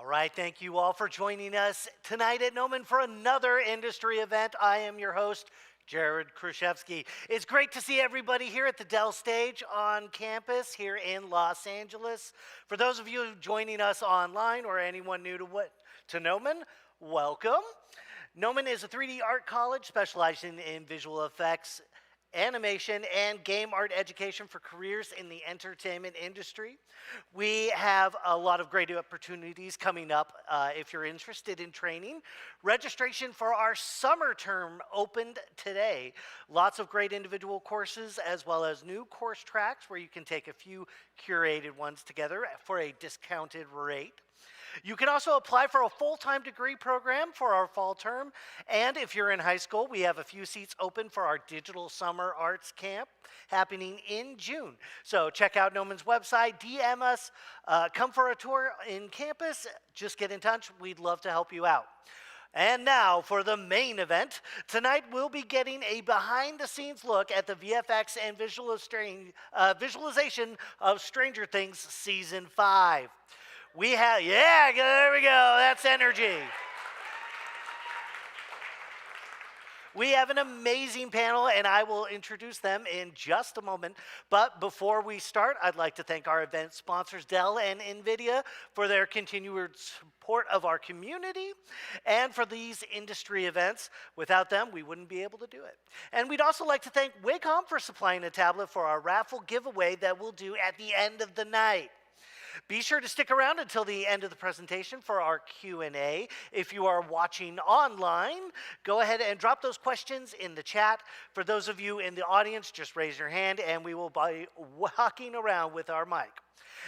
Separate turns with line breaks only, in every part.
All right, thank you all for joining us tonight at Nounnan for another industry event. I am your host, Jared Khrushchevsky. It's great to see everybody here at the Dell stage on campus here in Los Angeles. For those of you joining us online or anyone new to Nounnan, welcome. Nounnan is a 3D art college specializing in visual effects, animation, and game art education for careers in the entertainment industry. We have a lot of great opportunities coming up if you're interested in training. Registration for our summer term opened today. Lots of great individual courses as well as new course tracks where you can take a few curated ones together for a discounted rate. You can also apply for a full-time degree program for our fall term. And if you're in high school, we have a few seats open for our digital summer arts camp happening in June. So check out Nounan's website, DM us, come for a tour in campus, just get in touch. We'd love to help you out. And now for the main event. Tonight we'll be getting a behind-the-scenes look at the VFX and visualization of Stranger Things Season 5. We have, yeah, there we go, that's energy. We have an amazing panel, and I will introduce them in just a moment. But before we start, I'd like to thank our event sponsors, Dell and NVIDIA, for their continued support of our community and for these industry events. Without them, we wouldn't be able to do it. And we'd also like to thank Wacom for supplying a tablet for our raffle giveaway that we'll do at the end of the night. Be sure to stick around until the end of the presentation for our Q&A. If you are watching online, go ahead and drop those questions in the chat. For those of you in the audience, just raise your hand and we will be walking around with our mic.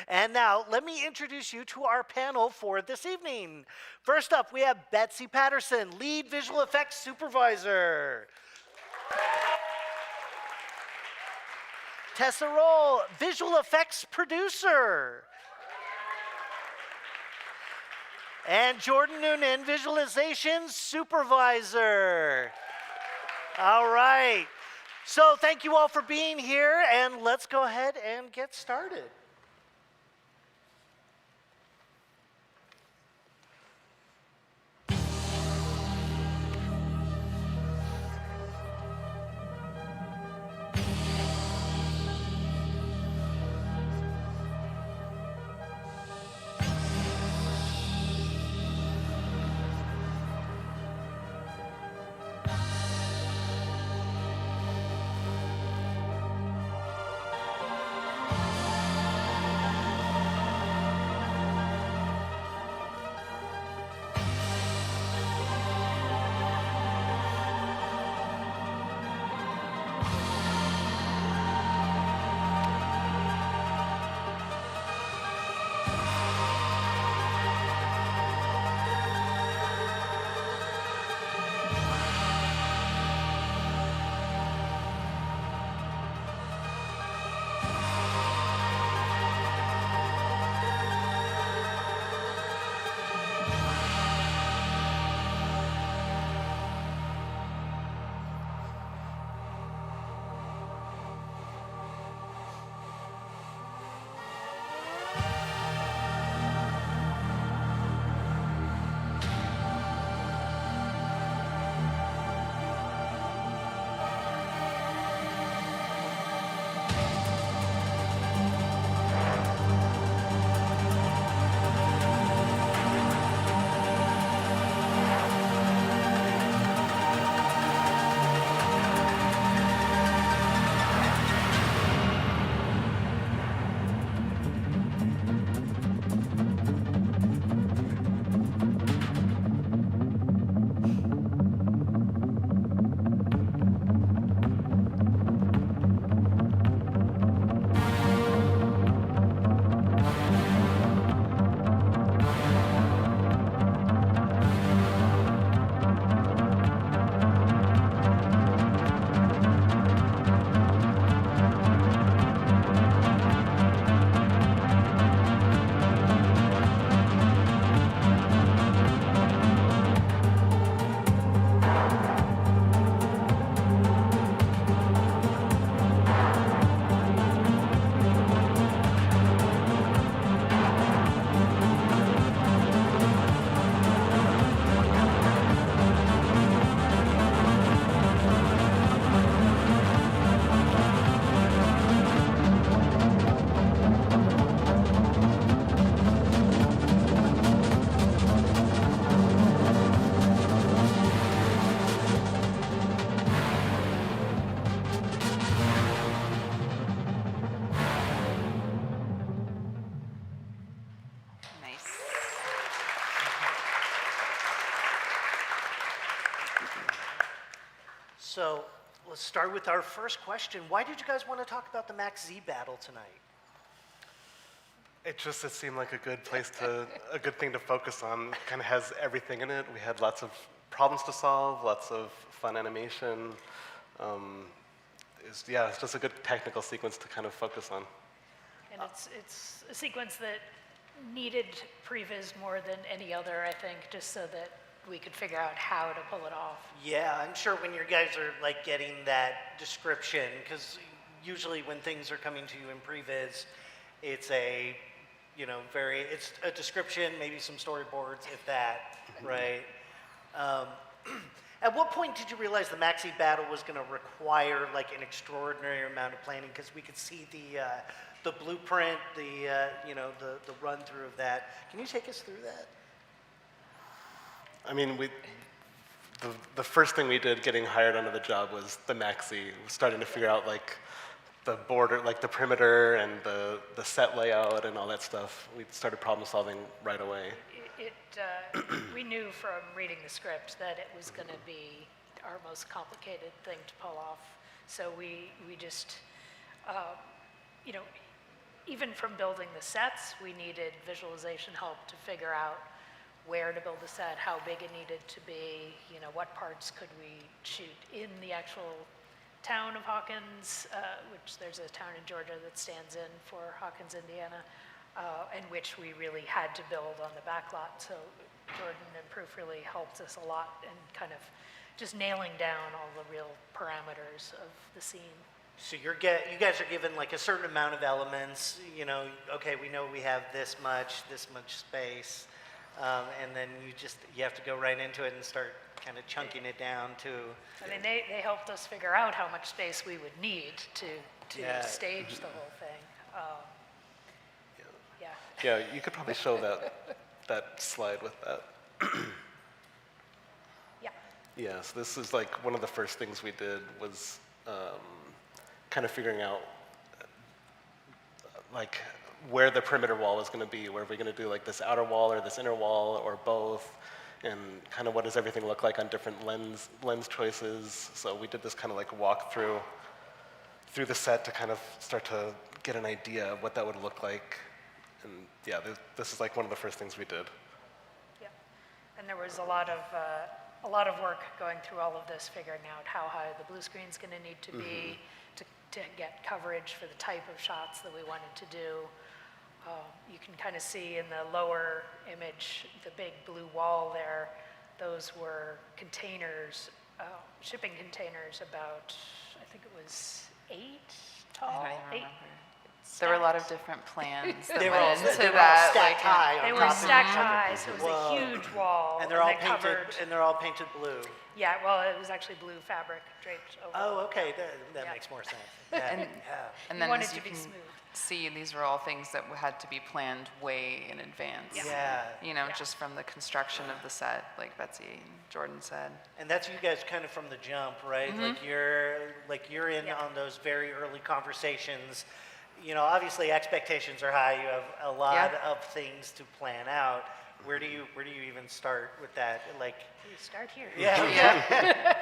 And now, let me introduce you to our panel for this evening. First up, we have Betsy Paterson, Lead Visual Effects Supervisor. Tessa Roehl, Visual Effects Producer. And Jordan Nounnan, Visualization Supervisor. All right. So thank you all for being here, and let's go ahead and get started. So let's start with our first question. Why did you guys want to talk about the Max Z battle tonight?
It seemed like a good thing to focus on. It kind of has everything in it. We had lots of problems to solve, lots of fun animation. It's just a good technical sequence to kind of focus on.
And it's a sequence that needed previs more than any other, I think, just so that we could figure out how to pull it off.
Yeah, I'm sure when you guys are like getting that description, because usually when things are coming to you in previs, it's a it's a description, maybe some storyboards, if that, right? At what point did you realize the Maxi battle was going to require like an extraordinary amount of planning? Because we could see the blueprint, the run through of that. Can you take us through that?
I mean, the first thing we did getting hired onto the job was the Maxi, starting to figure out like the border, like the perimeter and the set layout and all that stuff. We started problem solving right away.
We knew from reading the script that it was going to be our most complicated thing to pull off. So we just, even from building the sets, we needed visualization help to figure out where to build the set, how big it needed to be, what parts could we shoot in the actual town of Hawkins, which there's a town in Georgia that stands in for Hawkins, Indiana, and which we really had to build on the back lot. So Jordan and Proof really helped us a lot in kind of just nailing down all the real parameters of the scene.
So you guys are given like a certain amount of elements, okay, we know we have this much space, and then you have to go right into it and start kind of chunking it down to.
I mean, they helped us figure out how much space we would need to stage the whole thing.
Yeah, you could probably show that slide with that.
Yeah.
Yeah, so this is like one of the first things we did was kind of figuring out like where the perimeter wall was going to be. Where are we going to do like this outer wall or this inner wall or both? And kind of what does everything look like on different lens choices. So we did this kind of like walk through the set to kind of start to get an idea of what that would look like. And yeah, this is like one of the first things we did.
Yeah, and there was a lot of work going through all of this, figuring out how high the blue screen's going to need to be to get coverage for the type of shots that we wanted to do. You can kind of see in the lower image, the big blue wall there, those were containers, shipping containers about, I think it was 8 tall, 8.
There were a lot of different plans that
They were
went
all
into
stacked
that.
high.
They
on
were
top of
stacked
each other.
high, so it was a huge wall.
And they're all
they
painted.
covered,
And they're all painted blue.
yeah, well, it was actually blue fabric draped over.
Oh, okay, that
Yeah.
makes more sense. Yeah.
And
We
then
wanted
as
to
you
be
can
smooth.
see, these were all things that had to be planned way in advance.
Yeah.
Just from the construction of the set, like Betsy and Jordan said.
And that's you guys kind of from the jump, right? Like you're in on those very early conversations. Obviously expectations are high. You have a lot of things to plan out. Where do you even start with that? Like,
We start here.
yeah.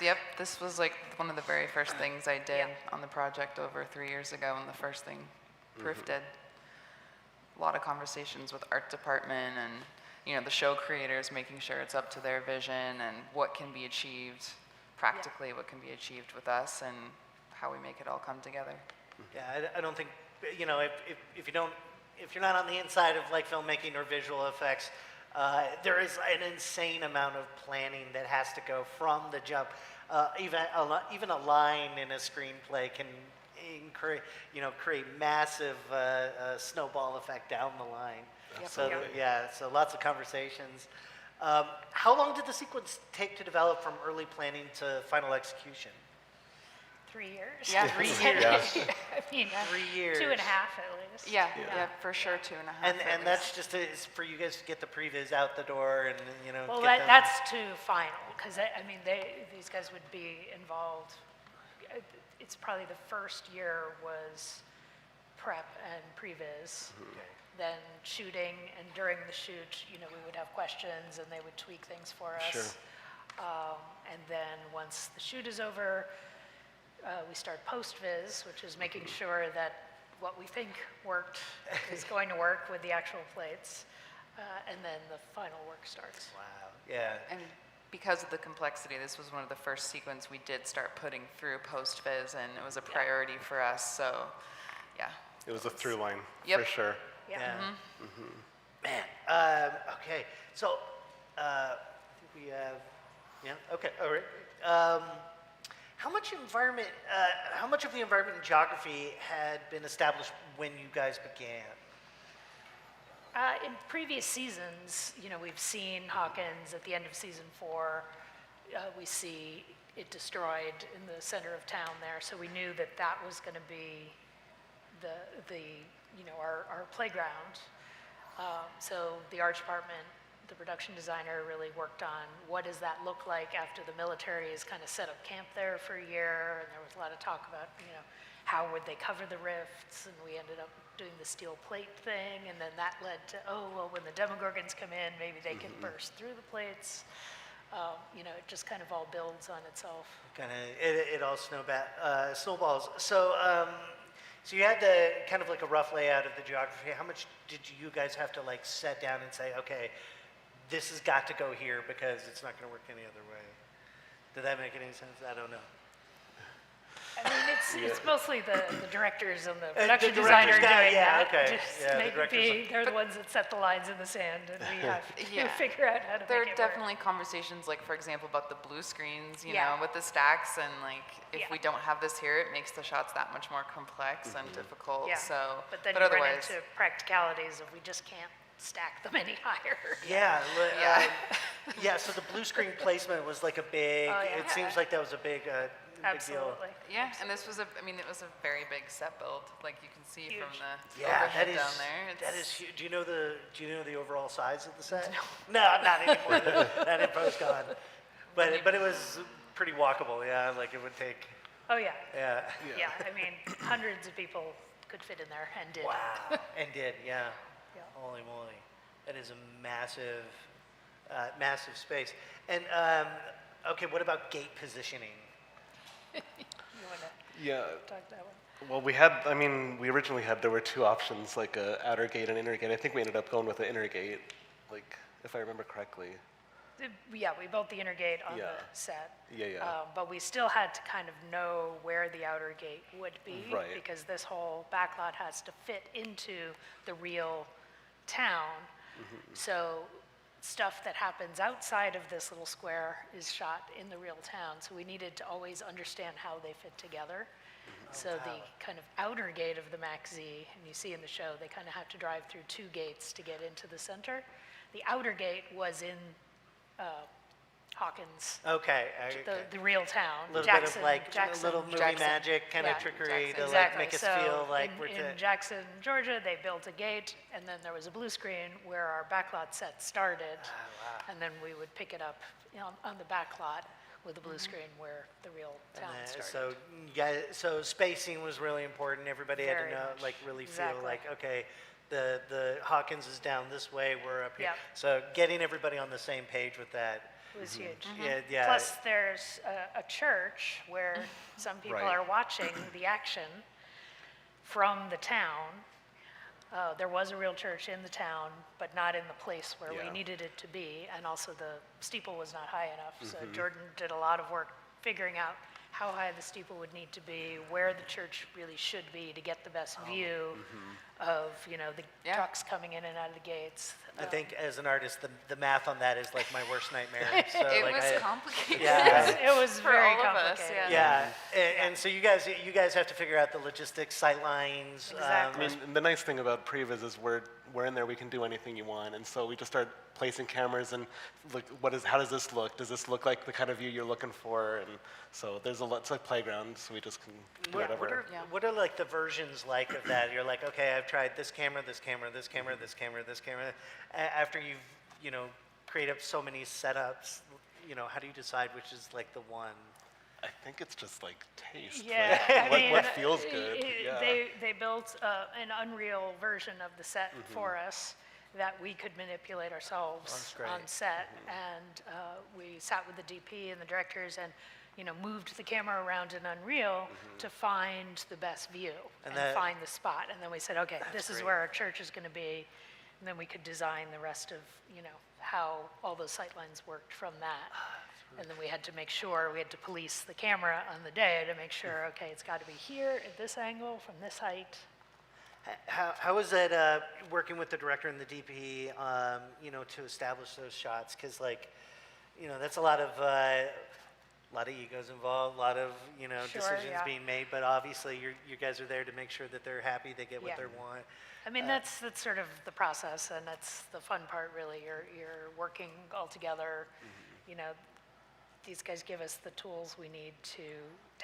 Yep, this was like one of the very first things I did on the project over 3 years ago, and the first thing Proof did. A lot of conversations with art department and the show creators, making sure it's up to their vision and what can be achieved practically, what can be achieved with us, and how we make it all come together.
Yeah, I don't think, if you're not on the inside of like filmmaking or visual effects, there is an insane amount of planning that has to go from the jump. Even a line in a screenplay can create massive snowball effect down the line. So so lots of conversations. How long did the sequence take to develop from early planning to final execution?
3 years.
Yeah.
3 years.
I mean,
3 years.
2.5 at least.
Yeah, for sure, 2.5.
And that's just is for you guys to get the previs out the door and
Well,
get them.
that's to final, because I mean these guys would be involved. It's probably the first year was prep and previs, then shooting, and during the shoot, we would have questions and they would tweak things for us.
Sure.
And then once the shoot is over, we start post-viz, which is making sure that what we think worked is going to work with the actual plates. And then the final work starts.
Wow. Yeah.
And because of the complexity, this was one of the first sequence we did start putting through post-viz, and it was a priority for us, so, yeah.
It was a through line,
Yep.
for sure.
Yeah.
Man. Okay. So, I think we have. Yeah. Okay. All right. How much of the environment and geography had been established when you guys began?
In previous seasons, we've seen Hawkins at the end of season 4. We see it destroyed in the center of town there, so we knew that that was going to be our playground. So the art department, the production designer really worked on what does that look like after the military has kind of set up camp there for a year, and there was a lot of talk about, how would they cover the rifts, and we ended up doing the steel plate thing, and then that led to, when the Demogorgons come in, maybe they can burst through the plates. It just kind of all builds on itself.
It all snowballs. So, so you had the kind of like a rough layout of the geography. How much did you guys have to like set down and say, okay, this has got to go here because it's not going to work any other way? Did that make any sense? I don't know.
I mean, it's mostly the directors and the
The
production
directors
designer
got-
doing
yeah,
that.
okay.
Just
Yeah, the
make
directors-
they're the ones that set the lines in the sand, and we have to
Yeah.
figure out how to
There
make
are
it work.
definitely conversations, like, for example, about the blue screens, you
Yeah.
know, with the stacks, and like, if
Yeah.
we don't have this here, it makes the shots that much more complex and difficult,
Yeah.
so.
But then you run
otherwise,
into practicalities of we just can't stack them any higher.
Yeah.
Yeah.
Yeah. So the blue screen placement was like a big.
Oh, yeah.
It seems like that was a big deal.
Absolutely.
Yeah, and this was it was a very big set build, like you can see from
Huge.
the
Yeah,
overhead
that is
down there.
that
It's-
is huge. Do you know the overall size of the set? No, not anymore. That info's gone. But it was pretty walkable. Yeah, like it would take.
Oh, yeah.
Yeah.
Yeah, I mean, hundreds of people could fit in there and did.
Wow. And did, yeah.
Yeah.
Holy moly, that is a massive, massive space. And okay, what about gate positioning?
You want to
Yeah.
talk that one?
Well, we originally there were two options, like a outer gate and inner gate. I think we ended up going with the inner gate, like, if I remember correctly.
Yeah, we built the inner gate on
Yeah.
the set.
Yeah.
But we still had to kind of know where the outer gate would be.
Right.
Because this whole backlot has to fit into the real town. So stuff that happens outside of this little square is shot in the real town. So we needed to always understand how they fit together. So the kind of outer gate of the Max Z, and you see in the show, they kind of have to drive through two gates to get into the center. The outer gate was in Hawkins,
Okay.
the real town.
A little
Jackson,
bit of like
Jackson,
little movie
Jackson.
magic kind
Yeah,
of trickery to
Jackson.
like make us
so
feel like we're
in Jackson, Georgia, they built a gate, and then there was a blue screen where our backlot set started, and then we would pick it up on the backlot with a blue screen where the real town started.
So spacing was really important. Everybody had
Very
to know,
much.
like really
Exactly.
feel like, okay, the Hawkins is down this way, we're up here.
Yep.
So getting everybody on the same page with that.
It was huge.
Yeah.
Plus, there's a church where some people
Right.
are watching the action from the town. There was a real church in the town, but not in the place where we
Yeah.
needed it to be, and also the steeple was not high enough. So Jordan did a lot of work figuring out how high the steeple would need to be, where the church really should be to get the best view of, the
Yeah.
trucks coming in and out of the gates.
I think as an artist, the math on that is like my worst nightmare. So
It
like
was complicated.
Yeah.
It was
For
very
all of us,
complicated.
Yeah, and so you guys have to figure out the logistics, sight lines.
Exactly.
I mean, the nice thing about Previs is we're in there, we can do anything you want, and so we just start placing cameras and look, how does this look? Does this look like the kind of view you're looking for? And so there's a lot, it's like playground, so we just can do whatever.
What are like the versions like of that? You're like, okay, I've tried this camera, this camera, this camera, this camera, this camera. After you've create up so many setups, how do you decide which is like the one?
I think it's just like taste.
Yeah,
like,
I mean,
what feels good. Yeah.
They built an Unreal version of the set for us, that we could manipulate ourselves
That's great.
on set. And we sat with the DP and the directors and, you know, moved the camera around in Unreal to find the best view
And
and,
that-
find the spot. And then we said, okay, this is
great.
where our church is going to be. And then we could design the rest of, you know, how all those sight lines worked from that. And then we had to make sure, we had to police the camera on the day to make sure, okay, it's got to be here at this angle from this height.
How was that working with the director and the DP, you know, to establish those shots? Because, like, you know, that's a lot of egos involved, a lot of, you know,
Sure,
decisions
yeah.
being made. But obviously, you guys are there to make sure that they're happy, they get what
Yeah.
they want.
I mean, that's sort of the process, and that's the fun part, really. You're working all together. You know, these guys give us the tools we need to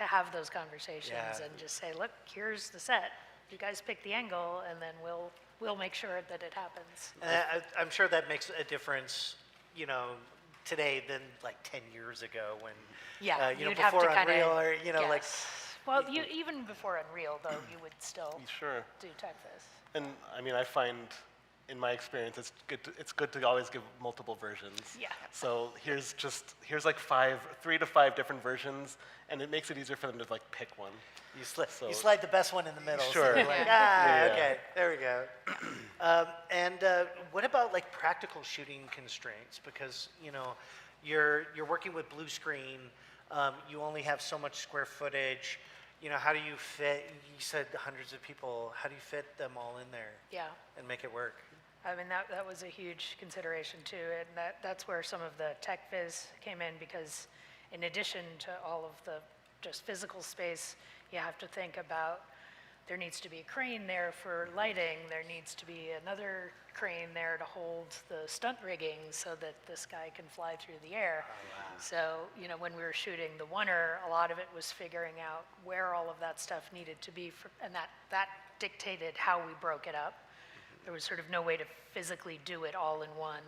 have those conversations
Yeah.
and just say, look, here's the set. You guys pick the angle, and then we'll make sure that it happens.
And I'm sure that makes a difference, you know, today than like 10 years ago when,
Yeah,
you know,
you'd have to
before
kind
Unreal
of
or, you know, like,
Well, even before Unreal, though, you would still
Sure.
do TechVis.
And I mean, I find, in my experience, it's good to always give multiple versions.
Yeah.
So here's like 3 to 5 different versions, and it makes it easier for them to like pick one.
you slide the best one in the middle.
Sure.
So you're like,
Yeah.
okay, there we go. And what about like practical shooting constraints? Because, you know, you're working with blue screen. You only have so much square footage. You know, how do you fit, you said hundreds of people, how do you fit them all in there
Yeah.
and make it work?
I mean, that was a huge consideration too, and that's where some of the tech viz came in, because in addition to all of the just physical space, you have to think about, there needs to be a crane there for lighting, there needs to be another crane there to hold the stunt rigging so that this guy can fly through the air. So, you know, when we were shooting the Oneer, a lot of it was figuring out where all of that stuff needed to be, and that dictated how we broke it up. There was sort of no way to physically do it all in one,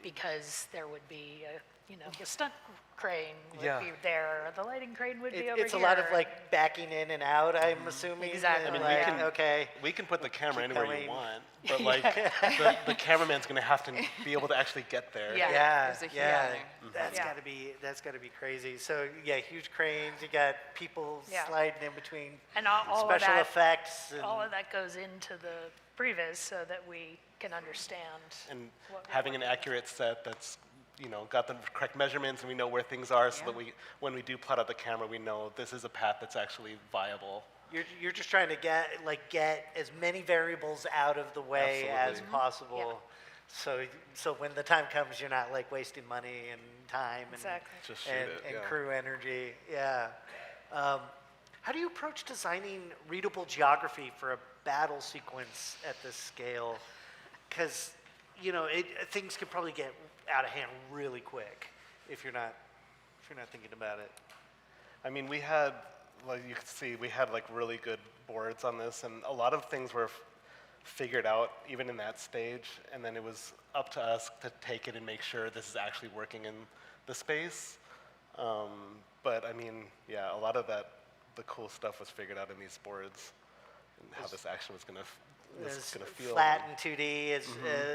because there would be a stunt crane would
Yeah.
be there, the lighting crane would be over here.
It's a lot of like backing in and out, I'm assuming.
Exactly.
and,
I mean,
like,
we can-
okay.
We can put the camera
Keep
anywhere
going.
you want, but like the cameraman's going to have to be able to actually get there.
Yeah.
Yeah,
There's a huge
yeah,
thing.
that's
Yeah.
got to be crazy. So yeah, huge cranes. You got people
Yeah.
sliding in between
And all of
special
that,
effects. And
all of that goes into the previs so that we can understand.
And
what we're
having an accurate set that's, you know, got the correct measurements, and we know where things are, so that when we do plot out the camera, we know this is a path that's actually viable.
you're just trying to get as many variables out of the way as
Absolutely.
possible. So when the time comes, you're not like wasting money and time and
Exactly.
Just shoot
and,
it.
and
yeah.
crew energy. Yeah. How do you approach designing readable geography for a battle sequence at this scale? Because, you know, things could probably get out of hand really quick if you're not thinking about it.
I mean, we had, like you can see, we had like really good boards on this, and a lot of things were figured out even in that stage, and then it was up to us to take it and make sure this is actually working in the space. But I mean, yeah, a lot of the cool stuff was figured out in these boards, and how this action was gonna
As
feel.
flat and 2D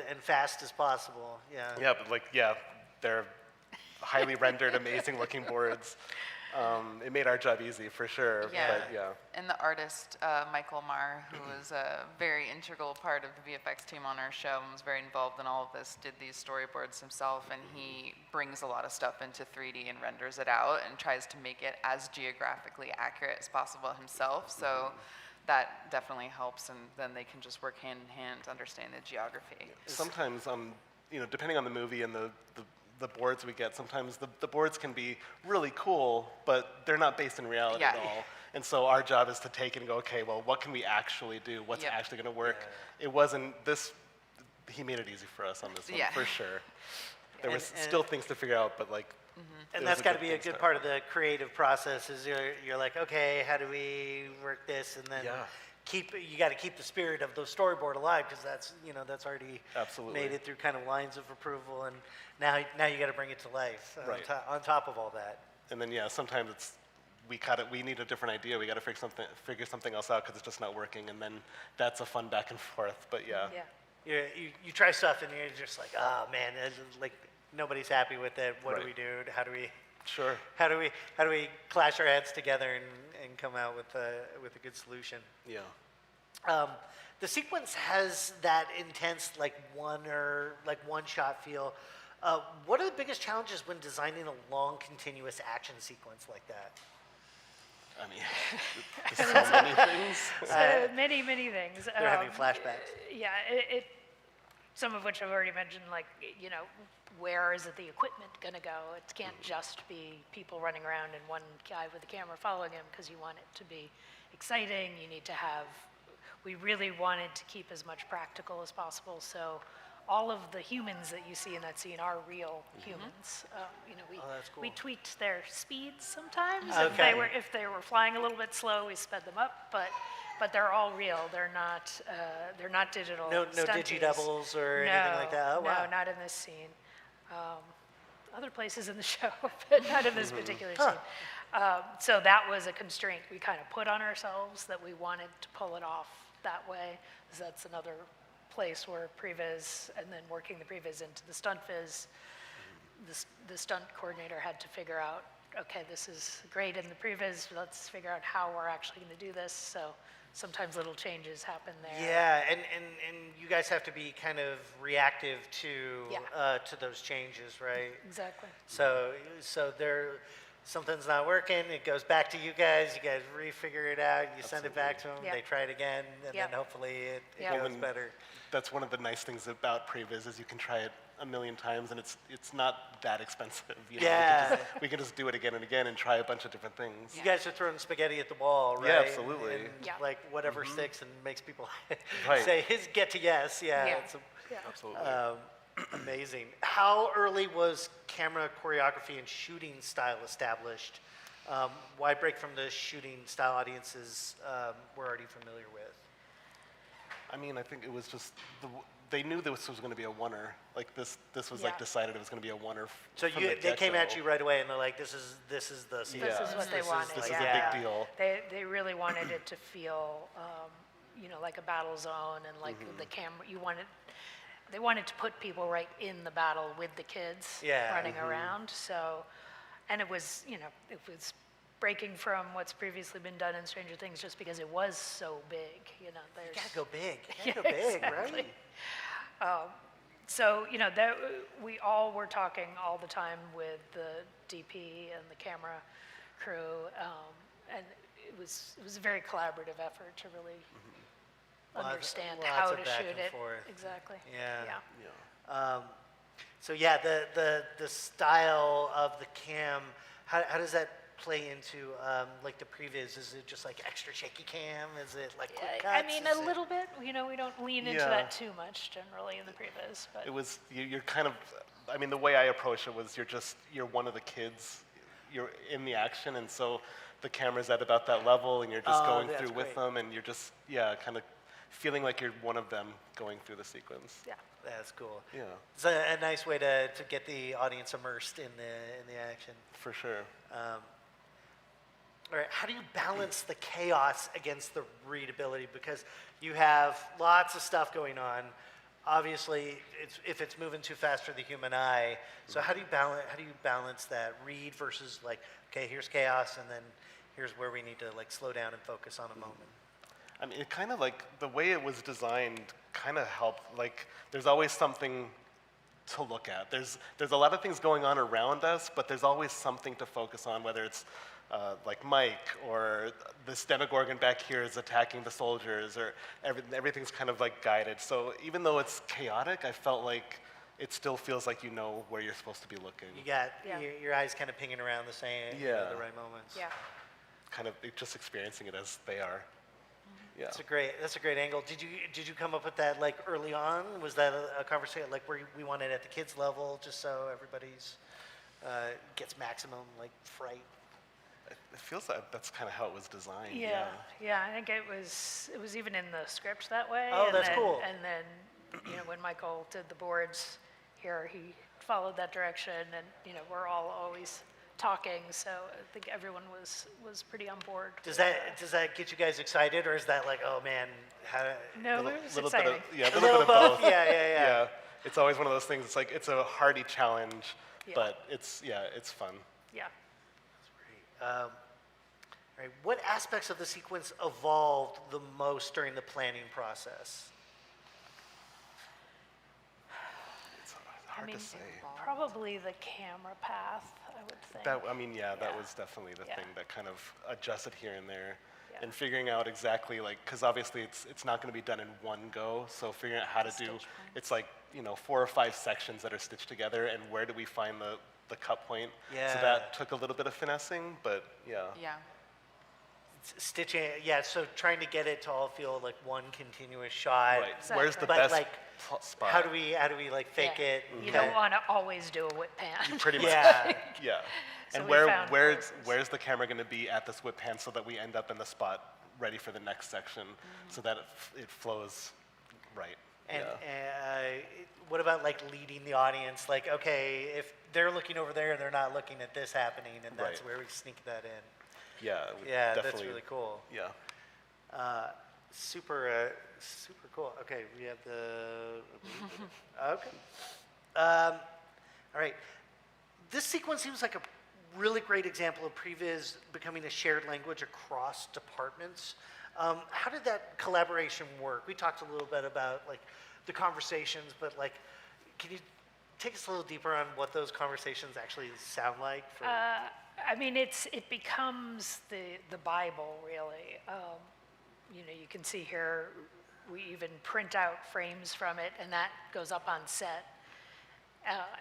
and fast as possible. Yeah.
Yeah, but like, yeah, they're highly rendered, amazing looking boards. It made our job easy for sure.
Yeah.
But yeah.
And the artist, Michael Marr, who was a very integral part of the VFX team on our show and was very involved in all of this, did these storyboards himself, and he brings a lot of stuff into 3D and renders it out and tries to make it as geographically accurate as possible himself. So that definitely helps, and then they can just work hand in hand to understand the geography.
Sometimes, you know, depending on the movie and the boards we get, sometimes the boards can be really cool, but they're not based in reality at
Yeah.
all. And so our job is to take it and go, okay, well, what can we actually do? What's
Yep.
actually going to work? It wasn't this. He made it easy for us on this one,
Yeah.
for sure. There was
And-
still things to figure out, but like.
And
it
that's
was
got to
good
be a
thing
good
to
part of the creative process. Is you're like, okay, how do we work this, and then
Yeah.
you got to keep the spirit of the storyboard alive, because that's already
Absolutely.
made it through kind of lines of approval, and now you got to bring it to life
Right.
on top of all that.
And then yeah, sometimes it's we need a different idea. We got to figure something else out because it's just not working, and then that's a fun back and forth. But yeah.
Yeah.
you try stuff and you're just like, oh man, like nobody's happy with it. What do
Right.
we do? How do we
Sure.
how do we clash our heads together and come out with a good solution?
Yeah.
The sequence has that intense like one shot feel. What are the biggest challenges when designing a long continuous action sequence like that?
I mean, there's so many things.
So many things.
They're having flashbacks.
Yeah, some of which I've already mentioned, like, you know, where is the equipment going to go? It can't just be people running around and one guy with a camera following him, because you want it to be exciting. You need to have, we really wanted to keep as much practical as possible, so all of the humans that you see in that scene are real humans. You know,
Oh, that's
we
cool.
tweaked their speeds sometimes.
Okay.
If they were flying a little bit slow, we sped them up, but they're all real. They're not digital.
No
stunties.
digidoubles or anything like that? Oh, wow.
No, not in this scene. Other places in the show, but not in this particular scene. So that was a constraint we kind of put on ourselves, that we wanted to pull it off that way, because that's another place where previs, and then working the previs into the stunt viz, the stunt coordinator had to figure out, okay, this is great in the previs, let's figure out how we're actually going to do this. So sometimes little changes happen there.
Yeah, and you guys have to be kind of reactive
Yeah.
to those changes, right?
Exactly.
So something's not working, it goes back to you guys refigure it out, you send it back to them,
Yeah.
they try it again, and
Yeah.
then hopefully it
Yeah.
goes better.
That's one of the nice things about previs is you can try it a million times and it's not that expensive. You know?
Yeah.
We can just do it again and again and try a bunch of different things.
You guys are throwing spaghetti at the wall, right?
Yeah, absolutely.
And
Yeah.
like whatever sticks and makes people
Right.
say his get to yes. Yeah,
Yeah.
it's
Yeah.
Absolutely.
amazing. How early was camera choreography and shooting style established? Why break from the shooting style audiences we're already familiar with?
I mean, I think it was just, they knew this was going to be a oneer. Like this was
Yeah.
like decided it was going to be a oneer.
So they came at you right away and they're like, this is the scene.
This
Yeah.
is what they
This is-
wanted.
This is
yeah.
a big deal.
They really wanted it to feel, you know, like a battle zone, and like the camera. They wanted to put people right in the battle with the kids
Yeah.
running around. So, and it was, you know, it was breaking from what's previously been done in Stranger Things, just because it was so big. You know, there's.
You gotta go big. You
Yeah,
gotta go big,
exactly.
right?
So, you know, we all were talking all the time with the DP and the camera crew, and it was a very collaborative effort to really understand
lots
how
of
to
back
shoot
and
it.
forth.
Exactly.
Yeah.
Yeah.
So yeah, the style of the cam, how does that play into like the previs? Is it just like extra shaky cam? Is it like quick cuts?
I mean,
Is
a
it-
little bit. You know, we don't lean into
Yeah.
that too much generally in the previs, but
It was, you're kind of, I mean, the way I approach it was you're one of the kids, you're in the action, and so the camera's at about that level, and you're just
Oh,
going
that's
through with
great.
them, and you're just, yeah, kind of feeling like you're one of them going through the sequence.
yeah.
That's cool.
Yeah,
It's a nice way to get the audience immersed in the action.
for sure.
All right, how do you balance the chaos against the readability? Because you have lots of stuff going on. Obviously, if it's moving too fast for the human eye, so how do you balance that read versus like, okay, here's chaos, and then here's where we need to like slow down and focus on a moment.
I mean, it kind of like, the way it was designed kind of helped, like, there's always something to look at. There's a lot of things going on around us, but there's always something to focus on, whether it's like Mike, or this Demogorgon back here is attacking the soldiers, or everything's kind of like guided. So even though it's chaotic, I felt like it still feels like you know where you're supposed to be looking.
You got
Yeah.
your eyes kind of pinging around the same,
Yeah.
the right moments.
Yeah.
Kind of just experiencing it as they are. Yeah.
That's a great angle. Did you come up with that like early on? Was that a conversation like where we wanted at the kids level, just so everybody's gets maximum like fright?
It feels like that's kind of how it was designed.
Yeah, yeah. I think it was even in the script that way.
Oh,
and
that's
then,
cool.
And then, you know, when Michael did the boards here, he followed that direction, and you know, we're all always talking, so I think everyone was pretty on board.
Does that get you guys excited, or is that like, oh man, how?
No, it was
Little
exciting.
bit of, yeah, a little bit of both.
Yeah.
Yeah, it's always one of those things. It's like it's a hardy challenge,
Yeah.
but it's fun.
Yeah.
All right, what aspects of the sequence evolved the most during the planning process?
It's hard
mean,
to say.
Probably the camera path, I would think.
That
Yeah.
was definitely the
Yeah.
thing that kind of adjusted here and there,
Yeah.
and figuring out exactly because obviously it's not going to be done in one go. So figuring out how to do
Stitch points.
it's like 4 or 5 sections that are stitched together, and where do we find the cut point?
Yeah.
So that took a little bit of finessing, but yeah.
Yeah.
Stitching, yeah, so trying to get it to all feel like one continuous shot.
Right.
Exactly.
Where's the
But
best
like,
spot?
how do we like fake
Yeah.
it?
You
that-
don't want to always do a whip pan.
Pretty much.
Yeah.
Yeah.
So
And
we found
where's
places.
the camera going to be at this whip pan so that we end up in the spot ready for the next section, so that it flows right.
And
yeah.
what about like leading the audience? Like, okay, if they're looking over there, they're not looking at this happening, and that's
Right.
where we sneak that in.
Yeah. we
Yeah, that's
definitely-
really cool.
Yeah.
Super cool. Okay, we have the. Okay. All right. This sequence seems like a really great example of previs becoming a shared language across departments. How did that collaboration work? We talked a little bit about like the conversations, but like, can you take us a little deeper on what those conversations actually sound like? For,
I mean, it becomes the Bible, really. You can see here, we even print out frames from it, and that goes up on set.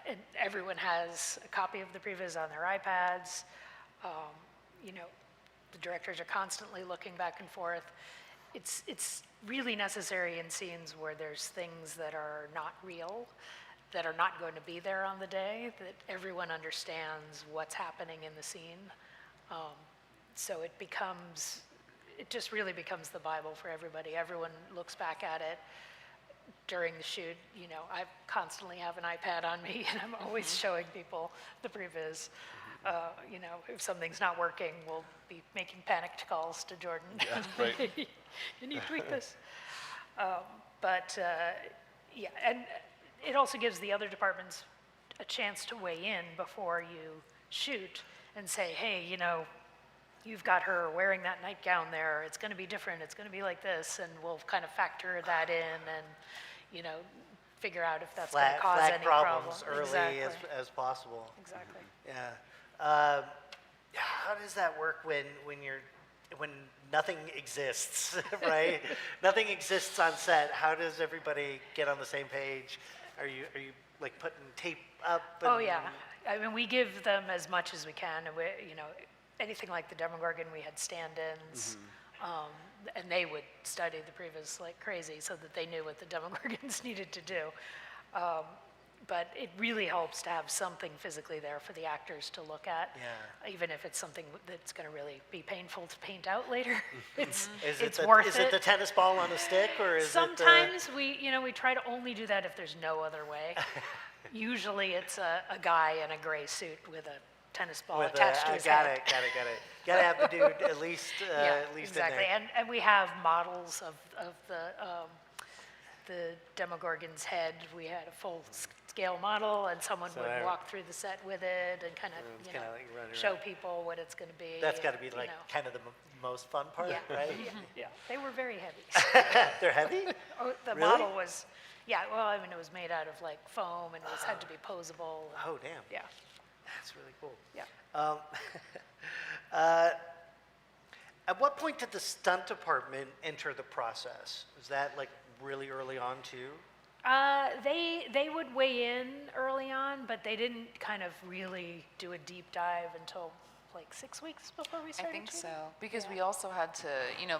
And everyone has a copy of the previs on their iPads. The directors are constantly looking back and forth. It's really necessary in scenes where there's things that are not real, that are not going to be there on the day, that everyone understands what's happening in the scene. So it just really becomes the Bible for everybody. Everyone looks back at it during the shoot. I constantly have an iPad on me, and I'm always showing people the previs. If something's not working, we'll be making panicked calls to Jordan.
Yeah, right.
Can you tweak this? Yeah, and it also gives the other departments a chance to weigh in before you shoot and say, hey, you've got her wearing that nightgown there. It's going to be different. It's going to be like this, and we'll kind of factor that in and, figure out if that's going to cause
flag
any
problems
problem.
early
Exactly.
as possible.
Exactly.
Yeah. How does that work when nothing exists, right? Nothing exists on set. How does everybody get on the same page? Are you like putting tape up?
Oh yeah. I mean, we give them as much as we can. And anything like the Demogorgon, we had stand-ins, and they would study the previs like crazy so that they knew what the Demogorgons needed to do. But it really helps to have something physically there for the actors to look at, even if it's something that's going to really be painful to paint out later. It's worth it.
Is it the tennis ball on a stick, or is
Sometimes we try to only do that if there's no other way. Usually it's a guy in a gray suit with a tennis ball attached to his head.
Got it. Got to have the dude at least
exactly.
in there.
And we have models of the Demogorgon's head. We had a full-scale model, and someone would walk through the set with it and kind of,
kinda like running
show
around.
people what it's going to be.
That's got to
and,
be like kind of the most fun part,
yeah,
right?
yeah. They were very heavy.
They're heavy?
Oh, the
Really?
model was, well, I mean, it was made out of like foam, and it had to be posable.
Oh, damn.
Yeah,
That's really cool.
yeah.
At what point did the stunt department enter the process? Was that like really early on too?
They would weigh in early on, but they didn't kind of really do a deep dive until like 6 weeks before we
I
started
think
shooting.
so, because
Yeah.
we also had to,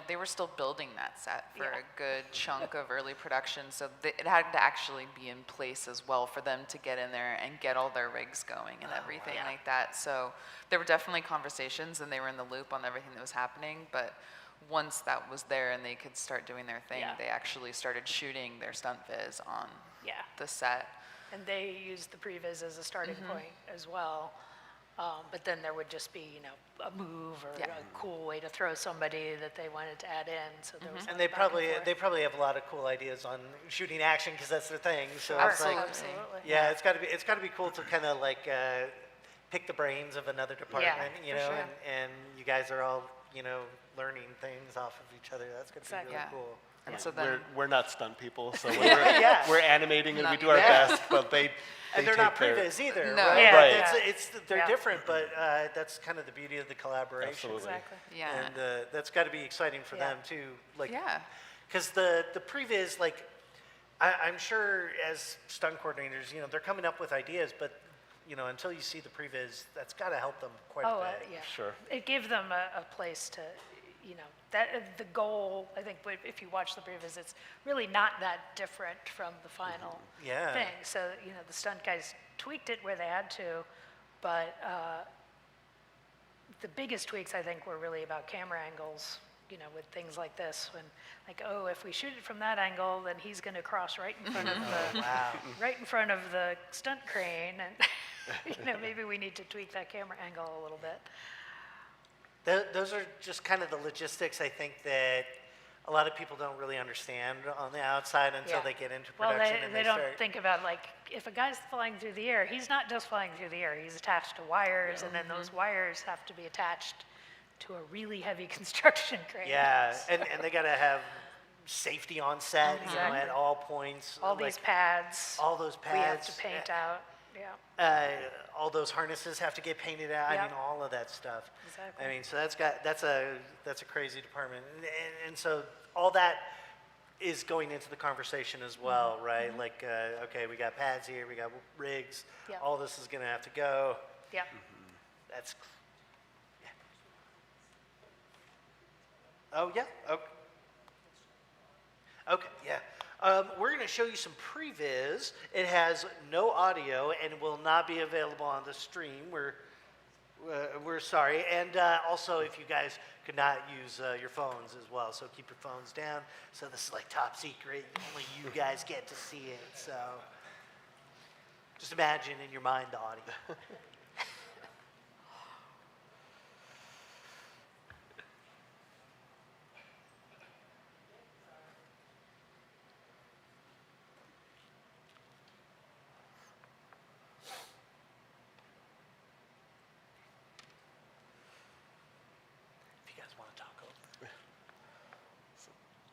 they were still building that set for
Yeah.
a good chunk of early production, so it had to actually be in place as well for them to get in there and get all their rigs going and everything
Yeah.
like that. So there were definitely conversations, and they were in the loop on everything that was happening, but once that was there and they could start doing their thing,
Yeah.
they actually started shooting their stunt viz on
Yeah,
the set.
and they used the previs as a starting point as well. But then there would just be, a move or
Yeah.
a cool way to throw somebody that they wanted to add in, so there was
And
a
they
back and
probably
forth.
have a lot of cool ideas on shooting action because that's their thing. So
Sure.
it's like,
Absolutely.
yeah, it's got to be cool to kind of like pick the brains of another department,
for
you know,
sure.
and you guys are all, learning things off of each other. That's going to be
Exactly.
really
Yeah.
cool.
And so then,
We're not stunt people, so when
Yeah.
we're animating and we
Not
do our
yet.
best, but they
And they're not
take their-
previs either,
No.
right?
Yeah,
Like,
yeah.
they're
Yeah.
different, but that's kind of the beauty of the collaboration.
Absolutely.
Exactly.
yeah.
And that's got to be exciting for
Yeah.
them too. Like,
Yeah.
because the previs, like, I'm sure as stunt coordinators, they're coming up with ideas, but until you see the previs, that's got to help them quite
Oh,
a bit.
yeah.
Sure.
It gave them a place to, that the goal, I think, if you watch the previs, it's really not that different from the final
Yeah.
thing. So, the stunt guys tweaked it where they had to, but the biggest tweaks, I think, were really about camera angles, with things like this, when, like, oh, if we shoot it from that angle, then he's going to cross right in front of the,
Wow.
right in front of the stunt crane, and, maybe we need to tweak that camera angle a little bit.
Those are just kind of the logistics, I think, that a lot of people don't really understand on the outside until
Yeah.
they get into
Well,
production
they,
and
they
they
don't
start.
think about, like, if a guy's flying through the air, he's not just flying through the air. He's attached to wires, and then those wires have to be attached to a really heavy construction crane.
Yeah, and they got to have safety on set,
Exactly.
at all points.
All
like,
these pads.
all those
We have
pads.
to paint out, yeah.
All those harnesses have to get painted out. I
Yeah.
mean, all of that stuff.
Exactly.
I mean, so that's a crazy department, and so all that is going into the conversation as well, right? Like, okay, we got pads here, we got rigs.
Yeah.
All this is going to have to go.
Yeah.
That's. Yeah. Oh yeah. Okay. Okay. Yeah. We're going to show you some previs. It has no audio and will not be available on the stream. We're sorry. And also, if you guys could not use your phones as well, so keep your phones down. So this is like top secret. Only you guys get to see it. So just imagine in your mind the audio. If you guys want to talk over.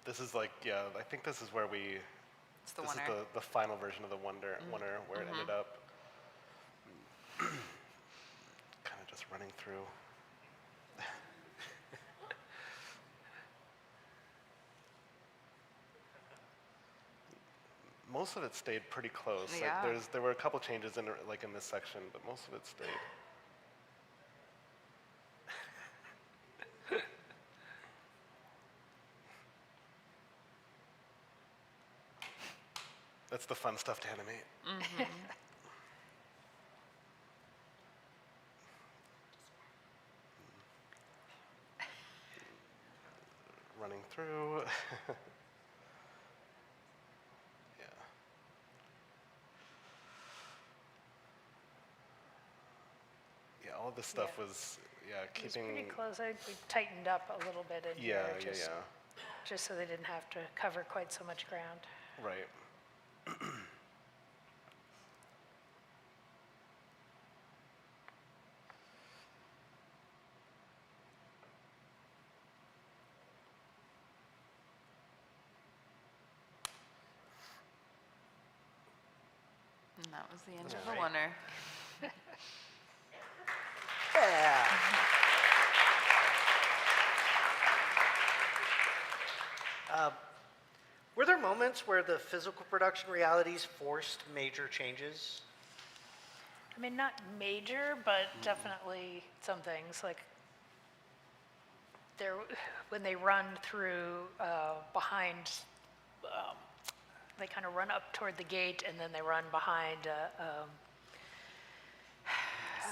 This is like, yeah, I think this is where
It's the
this
winner.
is the final version of the winner where it ended up. Kind of just running through. Most of it stayed pretty close.
Yeah.
Like there were a couple changes in this section, but most of it stayed. That's the fun stuff to animate. Running through. Yeah. Yeah, all this stuff
Yeah.
was,
It was
keeping.
pretty close. I think we tightened up a little bit in
Yeah,
here,
yeah,
just so they didn't have to cover quite so much ground.
Right.
And that was the end of
Alright.
the winner.
Yeah. Were there moments where the physical production realities forced major changes?
I mean, not major, but definitely some things, like when they run through behind, they kind of run up toward the gate and then they run behind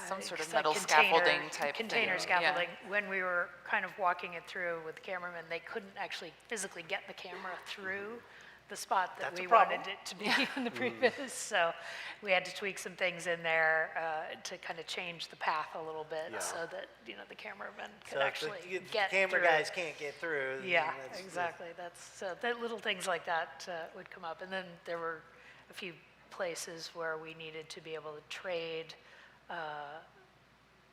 Some sort of
it's like
metal scaffolding type
container
thing.
scaffolding. When we were kind of walking it through with the cameraman, they couldn't actually physically get the camera through the spot that
That's a
we
problem.
wanted it to be in the previs. So we had to tweak some things in there to kind of change the path a little bit
Yeah.
so that, the cameraman could
So if
actually
the
get
camera
through.
guys can't get through. then
Yeah,
that's-
exactly. So that little things like that would come up. And then there were a few places where we needed to be able to trade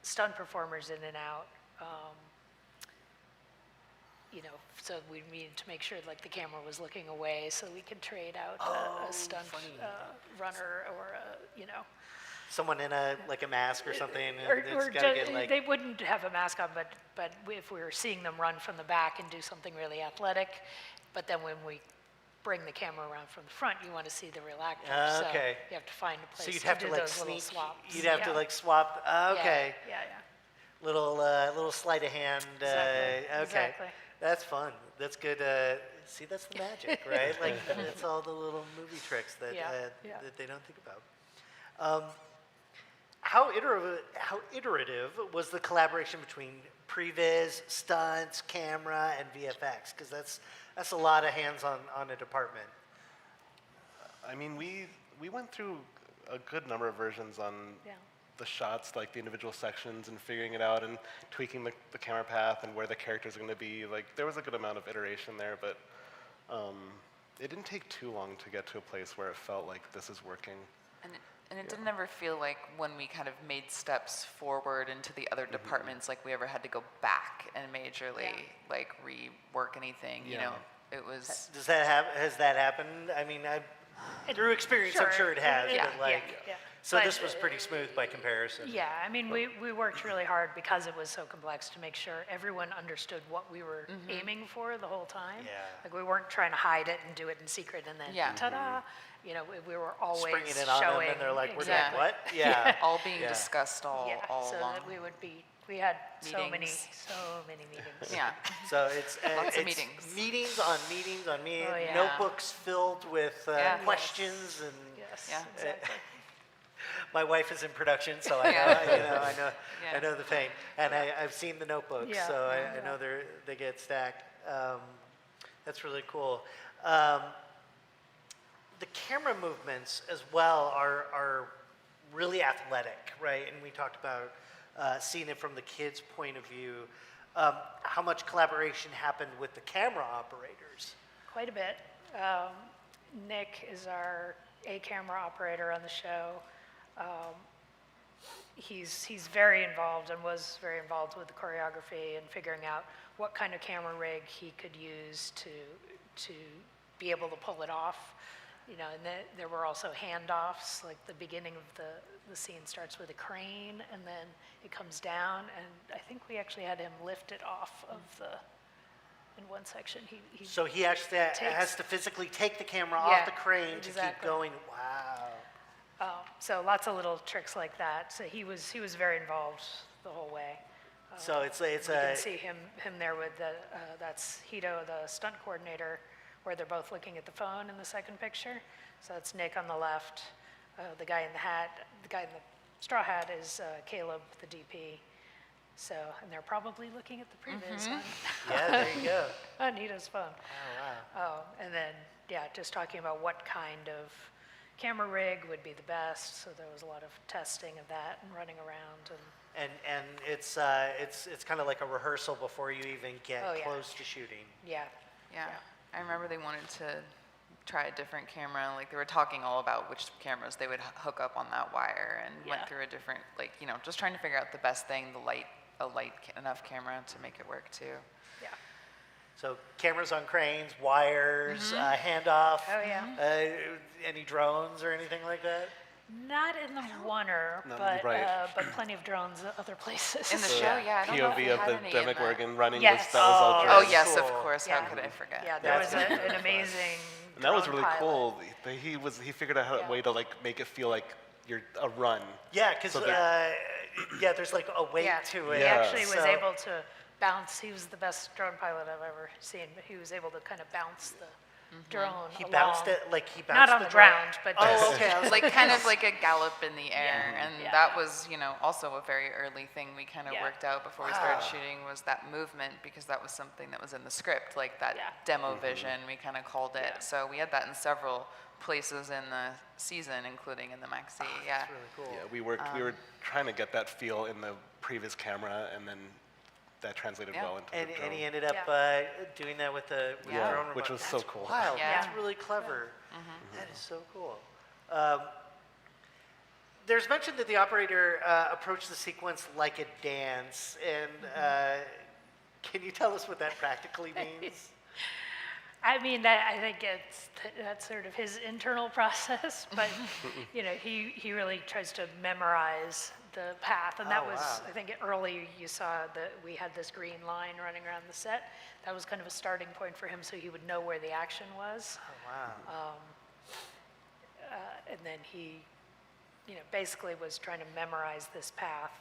stunt performers in and out. So we needed to make sure like the camera was looking away so we could trade out a stunt runner or
Someone in a mask or something. And
or
it's gotta
ju-
get like.
they wouldn't have a mask on, but if we were seeing them run from the back and do something really athletic, but then when we bring the camera around from the front, you want to see the real actor.
Okay.
So you have to find a place
So you'd have to
do
like
those little
sneak.
swaps.
You'd have to
Yeah.
like swap. Okay.
Yeah.
Little sleight of hand.
Exactly,
Okay.
exactly.
That's fun. That's good. See, that's the magic, right? Like it's all the little movie tricks that
Yeah,
that they don't think about. How iterative was the collaboration between previs, stunts, camera, and VFX? Because that's a lot of hands on a department.
I mean, we went through a good number of versions on
Yeah.
the shots, like the individual sections, and figuring it out and tweaking the camera path and where the characters are going to be. Like, there was a good amount of iteration there, but it didn't take too long to get to a place where it felt like this is working.
And it didn't ever feel like when we kind of made steps forward into the other departments, like we ever had to go back and majorly like rework anything.
Yeah.
It was.
Has that happened? I mean, through experience, I'm sure it has.
Yeah,
but like,
yeah.
so
But,
this was pretty smooth by comparison.
Yeah, I mean, we worked really hard because it was so complex to make sure everyone understood what we were aiming for the whole time.
Yeah.
Like we weren't trying to hide it and do it in secret and then
Yeah.
ta-da. We were always
Springing it on them,
showing.
and they're like, "We're
exactly.
doing what?" Yeah.
All being
Yeah.
discussed all
Yeah, so
along.
that we had so many
Meetings.
meetings.
Yeah.
So it's
Lots of
it's
meetings.
meetings on meetings on meetings,
Oh, yeah.
notebooks filled with
Yeah.
questions and.
Yes,
Yeah.
exactly.
My wife is in production, so I know,
Yeah.
I know the pain, and I've seen the notebooks,
Yeah.
so I know they get stacked. That's really cool. The camera movements as well are really athletic, right? And we talked about seeing it from the kids' point of view. How much collaboration happened with the camera operators?
Quite a bit. Nick is our camera operator on the show. He's very involved and was very involved with the choreography and figuring out what kind of camera rig he could use to be able to pull it off. And there were also handoffs, like the beginning of the scene starts with a crane and then it comes down, and I think we actually had him lift it off of in one section. He
So he actually has
takes-
to physically take the camera
Yeah,
off the crane to keep
exactly.
going. Wow.
So lots of little tricks like that. So he was very involved the whole way.
So it's
You can see him there with that's Hito, the stunt coordinator, where they're both looking at the phone in the second picture. So that's Nick on the left. The guy in the straw hat is Caleb, the DP. So, and they're probably looking at the previs
yeah, there you go.
on Hito's phone.
Oh wow.
And then, just talking about what kind of camera rig would be the best. So there was a lot of testing of that and running around and.
And it's kind of like a rehearsal before you even get
Oh, yeah.
close to shooting.
Yeah.
Yeah. I remember they wanted to try a different camera. Like they were talking all about which cameras they would hook up on that wire, and
Yeah.
went through a different, just trying to figure out the best thing, a light enough camera to make it work too.
Yeah.
So cameras on cranes, wires, handoff.
Oh, yeah.
Any drones or anything like that?
Not in the oneer,
No,
but
right.
but plenty of drones other places.
In the show, yeah. I don't know if we
POV of
had
the
any in
Demogorgon running
Yes.
that was all
Oh,
drones.
Oh yes, of
Cool.
course.
Yeah.
How could I forget?
Yeah, there was
That's
an amazing.
And that was
drone
really
pilot.
cool. He figured out
Yeah.
a way to make it feel like you're a run.
Yeah, because
So
there's like a weight
Yeah.
to it.
He actually was
so-
able to bounce. He was the best drone pilot I've ever seen. But he was able to kind of bounce drone
He
along.
bounced it, like he bounced
Not on the
drone?
ground, but
Oh,
just,
okay. I was
Like kind of like a gallop in the air,
Yeah.
and
Yeah.
that was, also a very early thing we kind of
Yeah.
worked out before we started shooting was that movement, because that was something that was in the script, like that
Yeah.
demo vision, we kind of called it.
Yeah.
So we had that in several places in the season, including in the maxi. Yeah.
That's really cool.
Yeah, we were trying to get that feel in the previous camera, and then that translated
Yeah.
well into
And,
the
and
drone.
he ended up doing that with the
Yeah.
drone
Which
remote.
was so
That's
cool.
Wild.
Yeah.
That's really clever. That is so cool. There's mention that the operator approached the sequence like a dance, and can you tell us what that practically means?
I mean, I think that's sort of his internal process, but, he really tries to memorize the path. And that
Oh,
was,
wow.
I think early you saw that we had this green line running around the set. That was kind of a starting point for him so he would know where the action was.
Oh, wow.
And then he, basically was trying to memorize this path.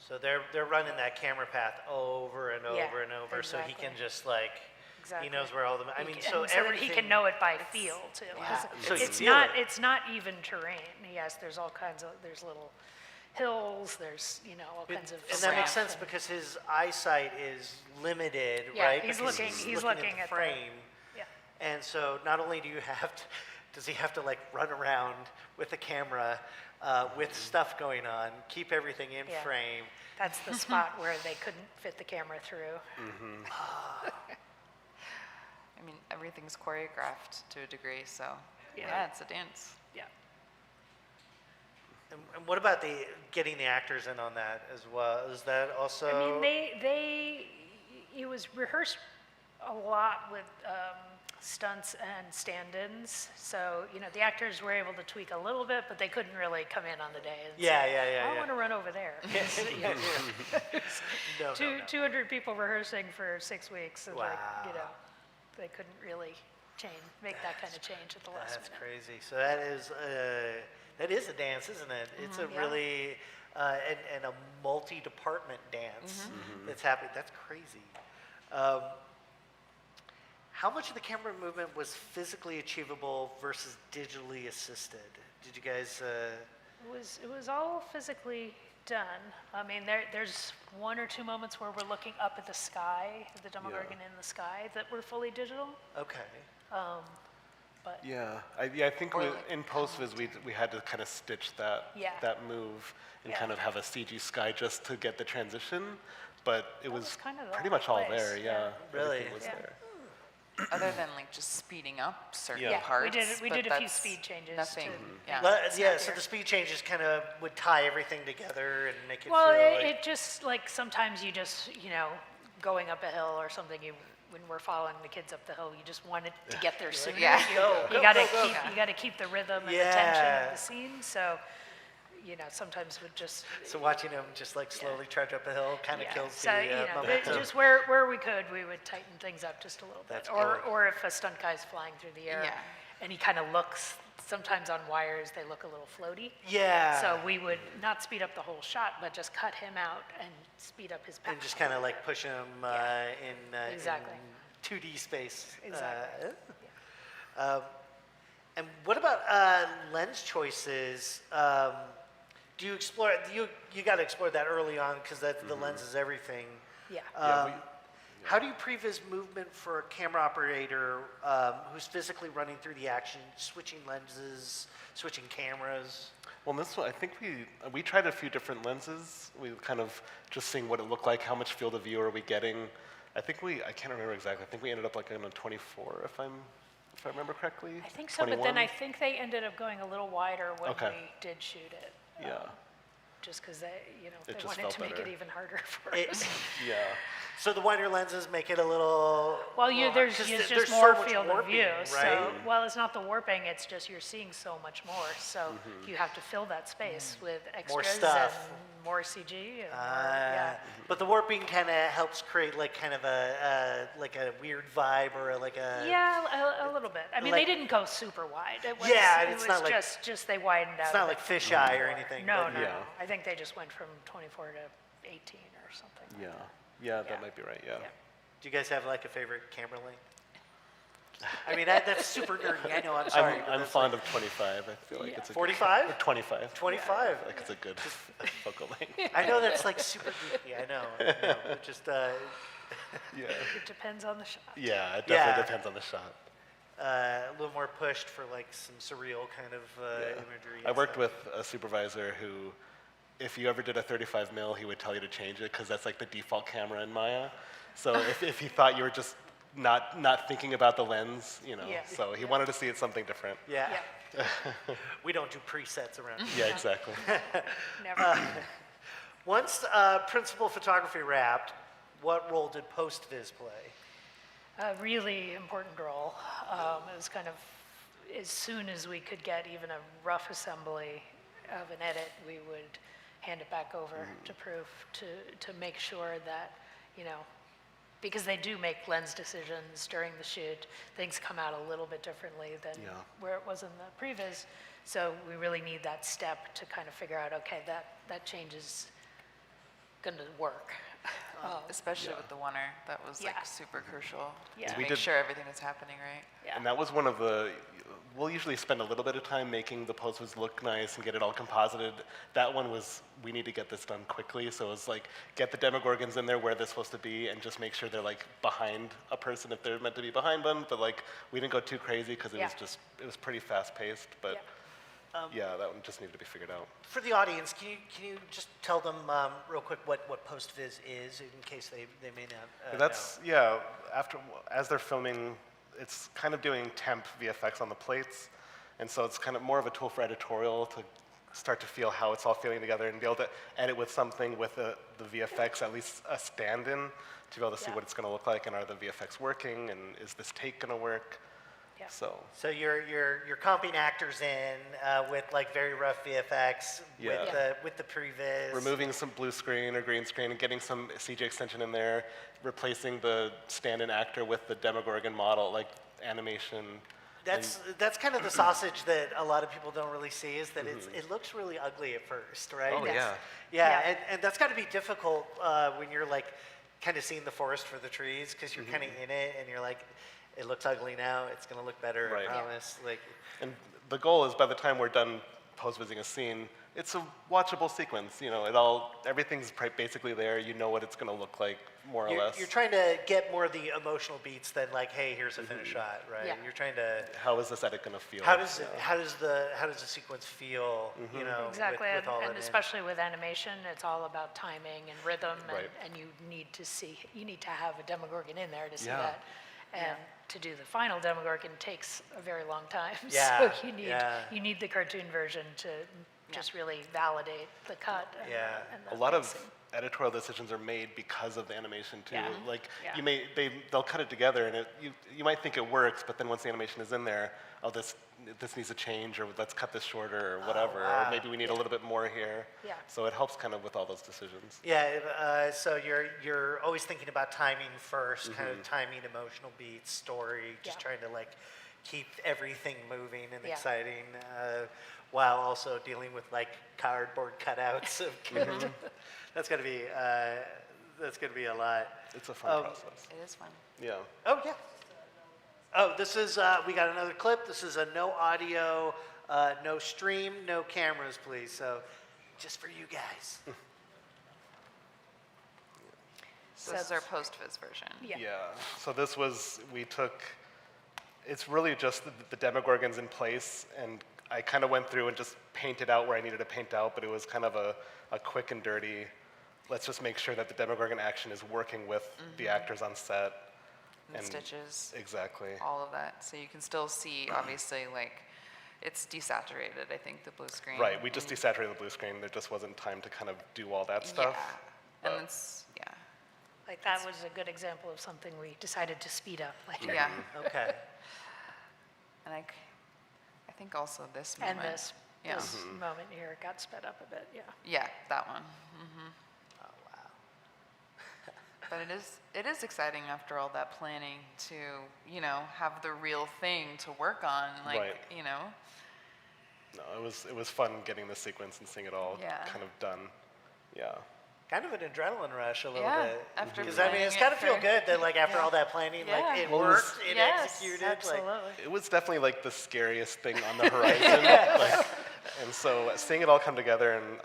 So they're running that camera path over and
Yeah,
over and over, so he can
exactly.
just like,
Exactly.
he knows where all the, I mean,
And
so
that
everything.
he can know it by feel too. 'cause
Wow. So you
it's
feel
not
it.
it's not even terrain. Yes, there's all kinds of there's little hills. There's all kinds of.
And that makes
ramps
sense
and-
because his eyesight is limited,
Yeah,
right?
he's
Because
looking- he's
at
looking
the
at the-
frame.
Yeah.
And so not only do you have to, does he have to like run around with the camera with stuff going on, keep everything in
Yeah.
frame.
That's the spot where they couldn't fit the camera through.
I mean, everything's choreographed to a degree, so
Yeah.
yeah, it's a dance.
Yeah.
And what about getting the actors in on that as well? Is that also?
I mean, it was rehearsed a lot with stunts and stand-ins. So, the actors were able to tweak a little bit, but they couldn't really come in on the day and
Yeah,
say,
yeah, yeah,
I
yeah.
want to run over there.
No, no, no.
200 people rehearsing for 6 weeks. And
Wow.
they couldn't really make that kind of change at the last
That's
minute.
crazy. So that is a dance, isn't it? It's a
Yeah.
really and a multi-department dance that's happening. That's crazy. How much of the camera movement was physically achievable versus digitally assisted? Did you guys?
It was all physically done. I mean, there's 1 or 2 moments where we're looking up at the sky, the Demogorgon in the sky, that were fully digital.
Okay.
But
Yeah, I think
Or like
in post-viz we had to kind of stitch that
Yeah.
that move and
Yeah.
kind of have a CG sky just to get the transition, but it was
was kind of the
pretty
whole
much all
place,
there.
yeah.
Yeah,
Really?
everything was
Yeah.
there.
Other than like just speeding up certain
Yeah.
yeah,
parts.
we
but
did a few
that's
speed changes.
Nothing.
To
Yeah.
Yeah. So
snappier.
the speed changes kind of would tie everything together and make it
Well,
feel like.
it just like sometimes you just going up a hill or something. When we're following the kids up the hill, you just want it to get there sooner.
yeah.
You gotta keep the rhythm and the tension
Yeah.
of the scene. So sometimes with just
So watching them just like slowly trudge up a hill kind of
yeah.
kills
So
the momentum.
just where we could, we would tighten things up just a little
That's
bit. Or
cool.
or if a stunt guy's flying through the air,
Yeah.
and he kind of looks. Sometimes on wires they look a little floaty.
Yeah.
So we would not speed up the whole shot, but just cut him out and speed up his path.
And just kind of like push them
Yeah.
in
Exactly.
2D space.
Exactly.
And what about lens choices? Do you explore? You got to explore that early on because the lens is everything.
Yeah.
How do you previs movement for a camera operator who's physically running through the action, switching lenses, switching cameras?
Well, this one, I think we tried a few different lenses. We kind of just seeing what it looked like, how much field of view are we getting. I can't remember exactly. I think we ended up like on a 24, if I remember correctly.
I think so, but then
21?
I think they ended up going a little wider when
Okay.
we did shoot it.
Yeah,
Just because they
just
wanted
felt
to make it
better.
even harder for
It-
us.
yeah.
So the wider lenses make it a little.
Well, there's
'cause
just
there's
more
so much
field of
warping,
view.
right?
So, well, it's not the warping; it's just you're seeing so much more. So you have to fill that space with extras
stuff.
and more CG. And more,
Ah,
yeah.
But the warping kind of helps create like kind of a weird vibe or like a.
Yeah, a little bit. I mean,
Like-
they didn't go super wide. It was,
Yeah,
it
it's
was
not like-
just they widened out.
It's
a
not
bit
like fisheye or
more.
anything.
No,
but-
no,
Yeah.
no. I think they just went from 24 to 18 or something.
Yeah,
Yeah.
that might be right. Yeah.
Yeah.
Do you guys have like a favorite camera length? I mean, that's super nerdy. I know. I'm sorry. but
I'm
that's
fond of 25. I feel like
Yeah.
it's a
45?
Good, 25.
25.
I feel like it's a good focal length.
I know that's like super geeky. I know. But just
Yeah.
It depends on the shot.
Yeah, it definitely
Yeah.
depends on the shot.
a little more pushed for like some surreal kind of imagery.
I
and
worked
stuff.
with a supervisor who, if you ever did a 35 mil, he would tell you to change it because that's like the default camera in Maya. So if he thought you were just not thinking about the lens,
Yeah.
so he wanted to see it something different.
Yeah.
Yeah,
We don't do presets around here.
Yeah, exactly.
never.
Once principal photography wrapped, what role did post-viz play?
A really important role. It was kind of, as soon as we could get even a rough assembly of an edit, we would hand it back over to proof to make sure that, because they do make lens decisions during the shoot, things come out a little bit differently than
Yeah.
where it was in the previs. So we really need that step to kind of figure out, okay, that change is going to work.
Especially with the winter, that was
Yeah.
like super crucial
Yeah.
to
We
make
did-
sure everything is happening right.
Yeah.
And that was one of we'll usually spend a little bit of time making the posters look nice and get it all composited. That one was, we need to get this done quickly. So it was like, get the Demogorgons in there where they're supposed to be and just make sure they're like behind a person if they're meant to be behind them. But like, we didn't go too crazy because
Yeah.
it was pretty fast paced. But
Yeah.
yeah, that one just needed to be figured out.
For the audience, can you just tell them real quick what post-viz is in case they may not
That's, yeah, as they're filming, it's kind of doing temp VFX on the plates. And so it's kind of more of a tool for editorial to start to feel how it's all feeling together and be able to edit with something with the VFX, at least a stand-in, to be able to see
Yeah.
what it's going to look like and are the VFX working and is this take going to work?
Yeah.
So,
So you're comping actors in with like very rough VFX
Yeah.
with the previs.
removing some blue screen or green screen and getting some CG extension in there, replacing the stand-in actor with the Demogorgon model, like animation.
That's kind of the sausage that a lot of people don't really see is that it looks really ugly at first, right?
Oh,
Yes.
yeah.
Yeah,
Yeah.
and that's got to be difficult when you're like kind of seeing the forest for the trees because you're kind of in it and you're like, it looks ugly now. It's gonna look better.
Right.
I
Yeah.
promise. Like,
And the goal is by the time we're done post-visiting a scene, it's a watchable sequence. Everything's basically there. You know what it's going to look like, more or less.
you're trying to get more of the emotional beats than like, hey, here's a finished shot, right?
Yeah.
You're trying to.
How is this edit going to feel?
How does the sequence feel?
Exactly,
with all
and
that in?
especially with animation, it's all about timing and rhythm,
Right.
and you need to have a Demogorgon in there to see
Yeah.
that. And to do the final Demogorgon takes a very long time.
Yeah,
So
yeah.
you need the cartoon version to just really validate the cut. And
Yeah.
and the
A lot of
pacing.
editorial decisions are made because of the animation too.
Yeah.
Like
Yeah.
they'll cut it together and you might think it works, but then once the animation is in there, oh this needs to change, or let's cut this shorter, or whatever,
wow.
or maybe we need a little bit more here.
Yeah.
So it helps kind of with all those decisions.
Yeah, so you're always thinking about timing first, kind of timing emotional beats, story, just
Yeah.
trying to like keep everything moving and
Yeah.
exciting, while also dealing with like cardboard cutouts of characters. That's gonna be a lot.
It's a fun process.
It is fun.
Yeah.
Oh yeah. Oh, this is we got another clip. This is a no audio, no stream, no cameras, please. So just for you guys.
So this is our post-viz version.
Yeah.
Yeah. So this was, it's really just the Demogorgons in place, and I kind of went through and just painted out where I needed to paint out, but it was kind of a quick and dirty, let's just make sure that the Demogorgon action is working with the actors on set.
And stitches,
Exactly.
all of that. So you can still see, obviously, like, it's desaturated, I think, the blue screen.
Right, we just
and-
desaturated the blue screen. There just wasn't time to kind of do all that stuff.
Yeah, and it's, yeah.
Like that was a good example of something we decided to speed up later.
Yeah,
Okay.
and I think also this
And
moment.
this moment here got sped up a bit, yeah.
Yeah, that one.
Oh wow.
But it is exciting after all that planning to, have the real thing to work on, like,
Right. No, it was fun getting the sequence and seeing it all
Yeah.
kind of done. Yeah.
kind of an adrenaline rush a little
Yeah,
bit.
after
Because I mean, it's got to feel good that like after all that planning, like it
Yeah.
Well, it was-
worked, it
Yes,
executed.
absolutely.
Like,
It was definitely like the scariest thing on the horizon. Like, and so seeing it all come together and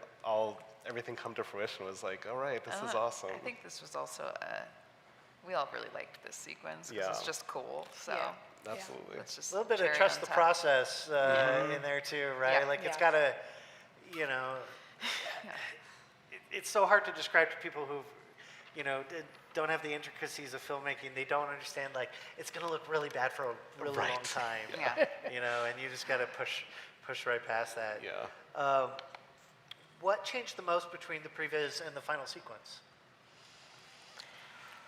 everything come to fruition was like, all right, this is awesome.
I think this was also, we all really liked this sequence because it's
Yeah.
just cool. So
Yeah.
Absolutely.
it's just
a little bit of
cherry
trust
on
the
top.
process in there too, right?
Yeah.
Like it's
Yeah.
got to, you know, it's so hard to describe to people who, you know, don't have the intricacies of filmmaking. They don't understand like it's going to look really bad for a really long
Right.
time.
Yeah.
You know, and you just got to push right past that.
Yeah.
What changed the most between the previs and the final sequence?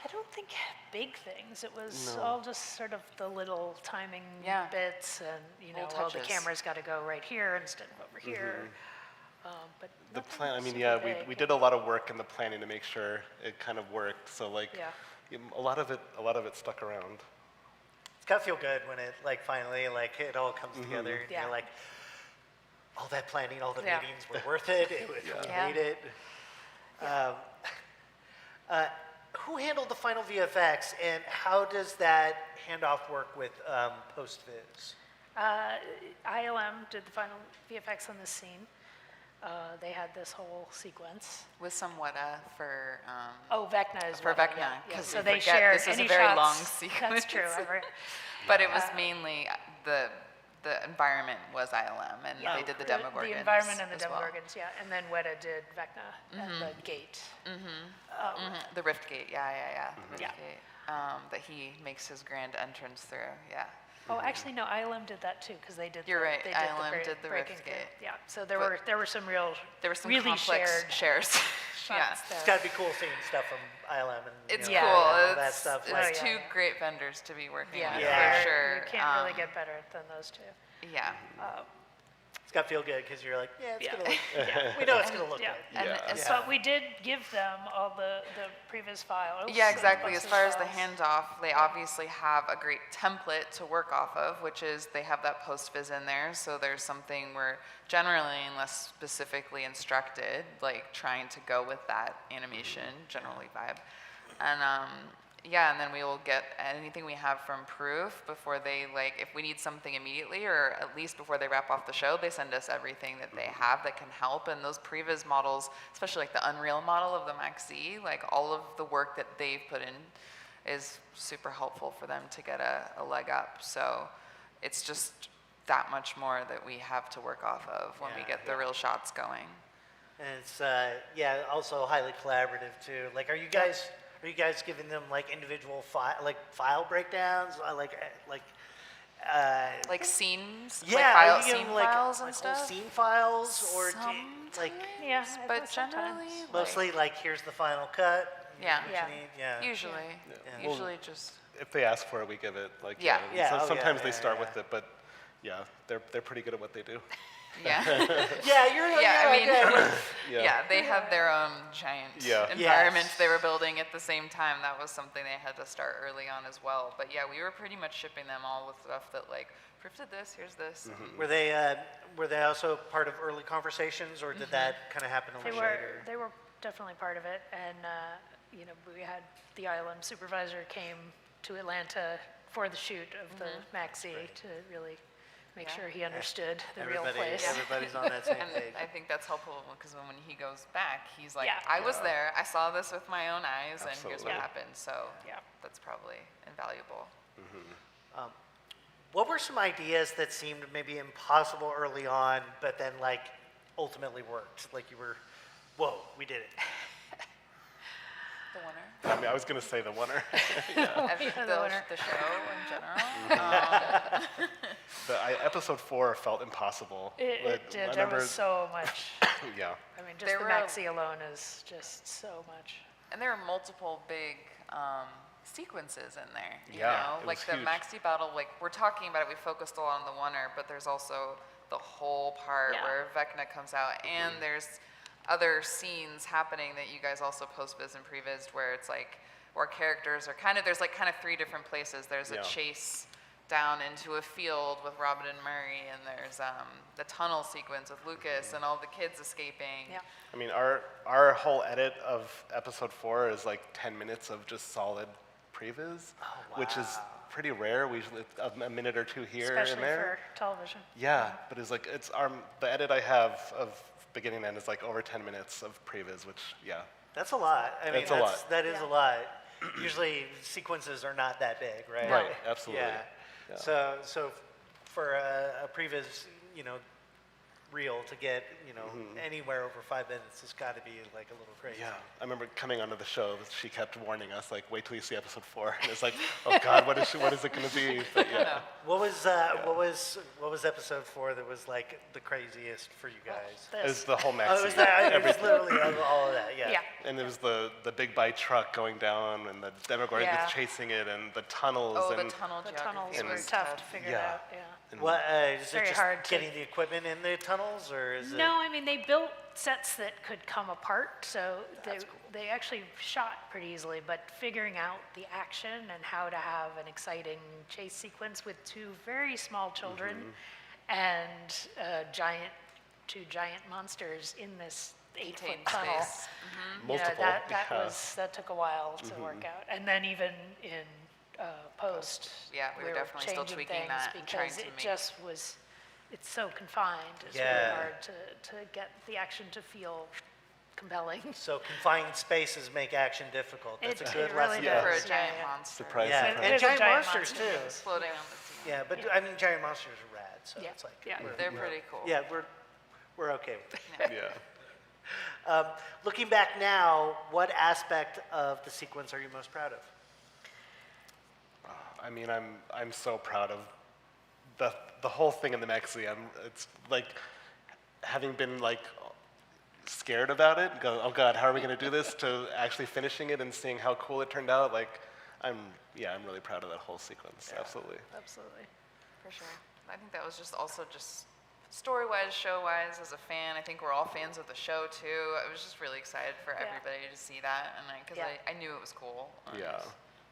I don't think big things. It was
No.
all just sort of the little timing
Yeah.
bits, and you know,
Little
well, the
touches.
camera's got to go right here instead of over here. But
The
nothing
plan, I mean,
super
yeah,
big.
we did a lot of work in the planning to make sure it kind of worked. So like,
Yeah.
a lot of it stuck around.
It's got to feel good when it like finally like it all comes together. And
Yeah.
you're like, all that planning, all the
Yeah.
meetings were worth it. We
Yeah.
made it. Who handled the final VFX, and how does that handoff work with post-viz?
ILM did the final VFX on this scene. They had this whole sequence.
With some Weta for,
Oh, Vecna is
For
Weta,
Vecna,
yeah,
'cause
So
we
they
forget
shared
this is a
any
very
shots.
long
That's true.
sequence. But it was mainly the environment was ILM, and they did the Demogorgons.
The environment and the
as well.
Demogorgons, yeah. And then Weta did Vecna and the gate.
The Rift Gate, yeah. Rift
Yeah.
Gate, that he makes his grand entrance through, yeah.
Oh, actually, no, ILM did that too, because they did.
You're right,
They
ILM
break-
did the
breaking
Rift
through.
Gate.
Yeah, so there
But
were some real,
There were some
really
complex
shared
shares. Yeah.
shots there.
It's got to be cool seeing stuff from ILM and
It's
you know,
cool.
all that
It's,
stuff.
it's
Like,
yeah,
two
yeah.
great vendors to be working
Yeah,
with,
Yeah.
for sure.
You can't really get better than those two.
Yeah.
it's got to feel good because you're like, yeah, it's
Yeah.
gonna look. We know it's gonna look
Yeah,
good.
and
Yeah.
so we did give them all the previous files.
Yeah, exactly. As
Bux's
far as the
files.
handoff, they obviously have a great template to work off of, which is they have that post-viz in there. So there's something we're generally, unless specifically instructed, like trying to go with that animation, generally vibe. And yeah, and then we will get anything we have from Proof before they, like, if we need something immediately, or at least before they wrap off the show, they send us everything that they have that can help. And those previs models, especially like the Unreal model of the Max-Z, like all of the work that they've put in is super helpful for them to get a leg up. So it's just that much more that we have to work off of when we
Yeah.
get the real shots going.
And it's yeah, also highly collaborative too. Like, are you guys giving them like individual file breakdowns,
Like scenes,
yeah,
like
are
file,
you giving
scene
them, like, like
files and
whole
stuff.
scene files, or do you, like
Yeah,
but
sometimes.
generally,
mostly like here's the final cut?
Yeah.
what you
Yeah.
need? Yeah.
usually,
Yeah.
usually just
If they ask for it, we give it. Like,
Yeah.
Yeah,
So
oh, yeah,
sometimes
yeah,
they start
yeah.
with it, but yeah, they're pretty good at what they do.
yeah.
Yeah, you're
Yeah, I
like,
mean,
yeah,
yeah, they have their own giant
Yeah.
environments
Yes.
they were building at the same time. That was something they had to start early on as well. But yeah, we were pretty much shipping them all with stuff that like, Proof did this, here's this.
Were they also part of early conversations, or did that kind of happen a
They
little
were,
later?
they were definitely part of it, and, you know, we had the ILM supervisor came to Atlanta for the shoot of the Max-Z to really make
Yeah.
sure he understood the real place.
Everybody's on that same
And
page.
I think that's helpful because when he goes back, he's like,
Yeah.
I was there, I saw this with my own eyes, and here's what
Absolutely.
happened. So
Yeah.
that's probably invaluable.
What were some ideas that seemed maybe impossible early on, but then like ultimately worked? Like you were, whoa, we did it.
The winner.
I mean, I was gonna say the winner.
The show in general.
Episode 4 felt impossible.
It
Like,
did,
I
there
remember-
was so much.
Yeah.
I mean, just
There
the
were
Maxi alone is just so much.
And there are multiple big sequences in there. You
Yeah,
know?
it
Like
was
the
huge.
Maxi battle, like we're talking about it, we focused a lot on the winner, but there's also the whole part
Yeah.
where Vecna comes out, and there's other scenes happening that you guys also post-viz and pre-viz where it's like, where characters are kind of, there's like kind of 3 different places. There's a
Yeah.
chase down into a field with Robin and Murray, and there's the tunnel sequence with Lucas and all the kids escaping.
Yeah.
I mean, our whole edit of episode 4 is like 10 minutes of just solid previs, which is pretty rare. We usually a minute or two here
Especially
and there.
for television.
Yeah, but it's like the edit I have of beginning to end is like over 10 minutes of previs, which
That's a lot. I mean,
It's a lot.
that is
Yeah.
a lot. Usually sequences are not that big, right?
Right, absolutely.
Yeah.
Yeah.
So for a previs, reel to get, anywhere over 5 minutes has got to be like a little crazy.
Yeah, I remember coming onto the show, she kept warning us, like, wait till you see episode 4. And it's like, oh God, what is it going to be? But yeah.
What was episode 4 that was like the craziest for you guys?
It was
This.
the whole
Oh,
maxi.
it was that. It was literally all of that. Yeah.
Yeah.
And it was the big bike truck going down, and the Demogorgon
Yeah.
chasing it, and the tunnels.
Oh,
and
the tunnel
The
geography
tunnels were
was
tough to figure
Yeah.
out, yeah.
and
What is it?
Very
Just
hard to-
getting the equipment in the tunnels, or is it?
No, I mean, they built sets that could come apart, so they actually shot pretty easily, but figuring out the action and how to have an exciting chase sequence with two very small children and two giant monsters in this 8-foot
Contained
tunnel.
space.
Multiple,
That took a while to work out. And then even in post,
Yeah, we were definitely still
changing
tweaking
things
that and trying
because
to
it
make-
just was, it's so confined. It's really
Yeah.
hard to get the action to feel compelling.
So confined spaces make action difficult. That's
It
a good
really
lesson.
does.
For a
Yeah,
giant
yeah.
monster.
Surprise,
Yeah,
surprise.
and
There's a
giant
giant
monsters
monster.
too.
Floating on the team.
Yeah, but I mean, giant monsters are rad, so
Yeah,
it's like
yeah.
They're pretty cool.
yeah, we're okay with it.
Yeah.
Looking back now, what aspect of the sequence are you most proud of?
I mean, I'm so proud of the whole thing in the maxi. It's like having been like scared about it. Go, oh God, how are we going to do this? To actually finishing it and seeing how cool it turned out. Like, I'm really proud of that whole sequence. Absolutely.
Absolutely.
For sure. I think that was just also just story-wise, show-wise, as a fan. I think we're all fans of the show too. I was just really excited for
Yeah.
everybody to see that, and because
Yeah.
I knew it was cool. And
Yeah.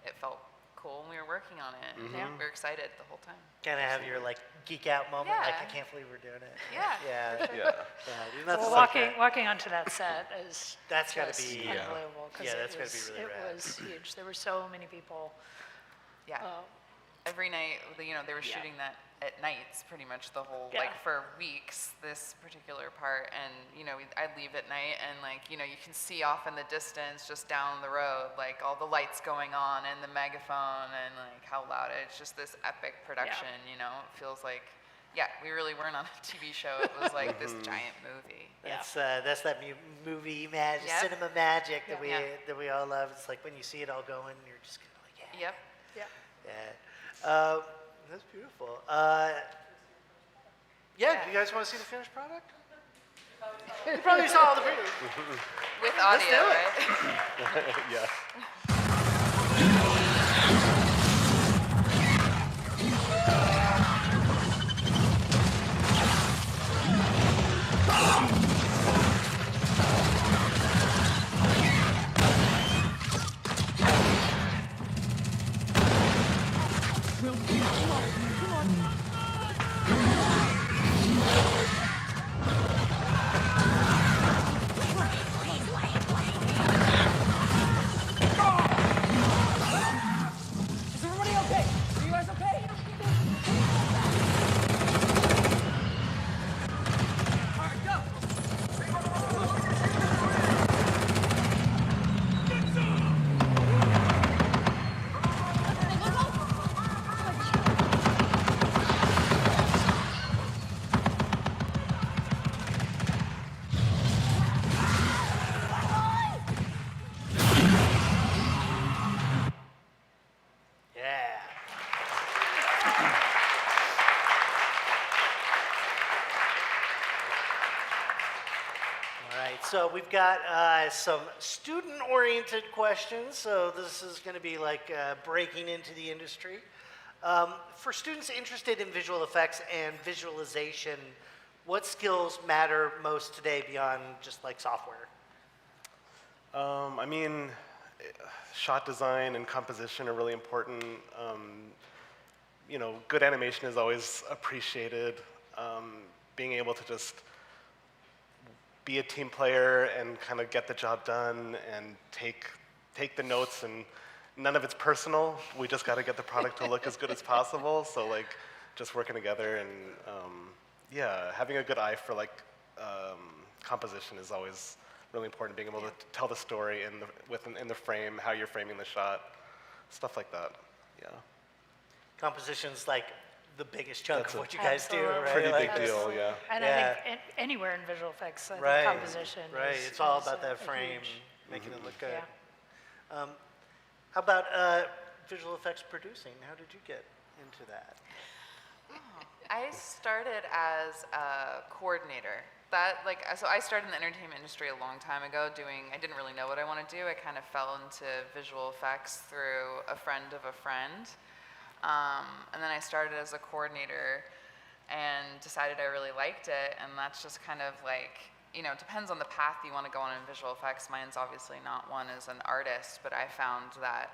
It felt cool, and we were working on it. And
Yeah.
we were excited the whole time.
Kind of have your like geek out moment, like I
Yeah.
can't believe we're doing it.
Yeah.
Yeah.
Yeah.
There's nothing
Well,
like that.
walking onto that set is
That's gotta
just
be-
Yeah.
unbelievable. 'Cause
Yeah,
it
that's gotta be
was-
really rad.
It was huge. There were so many people.
Yeah.
uh,
Every night, they were
Yeah.
shooting that at nights pretty much the whole,
Yeah.
like for weeks, this particular part. And, I'd leave at night and you can see off in the distance just down the road, like all the lights going on and the megaphone and like how loud it's just this epic production, it feels like, we really weren't on a TV show. It was like this giant movie.
That's that movie magic,
Yep.
cinema magic that
Yeah.
that we all love. It's like when you see it all going, you're just kind of like, yeah,
Yep.
Yeah.
yeah. That's beautiful. Yeah, do you guys want to see the finished product? You probably saw all the previews.
With audio,
do it.
right?
Yeah.
Is everybody okay? Are you guys okay? All right, go.
Yeah. All right, so we've got some student-oriented questions. So this is going to be like breaking into the industry. For students interested in visual effects and visualization, what skills matter most today beyond just like software?
I mean, shot design and composition are really important. good animation is always appreciated. Being able to just be a team player and kind of get the job done and take the notes, and none of it's personal. We just got to get the product to look as good as possible. So like just working together and yeah, having a good eye for like composition is always really important. Being able to tell the story in the frame, how you're framing the shot, stuff like that. Yeah.
Composition's like the biggest chunk
That's
of
a
what you guys do,
Absolutely.
right?
Pretty
Like,
big deal, yeah.
And
Yeah.
I think anywhere in visual effects, I think
Right,
composition
right.
is
It's all
is
about
a
that frame,
huge-
making it look good.
Yeah.
How about visual effects producing? How did you get into that?
I started as a coordinator. So I started in the entertainment industry a long time ago I didn't really know what I want to do. I kind of fell into visual effects through a friend of a friend. And then I started as a coordinator and decided I really liked it. And that's just kind of like, it depends on the path you want to go on in visual effects. Mine's obviously not one as an artist, but I found that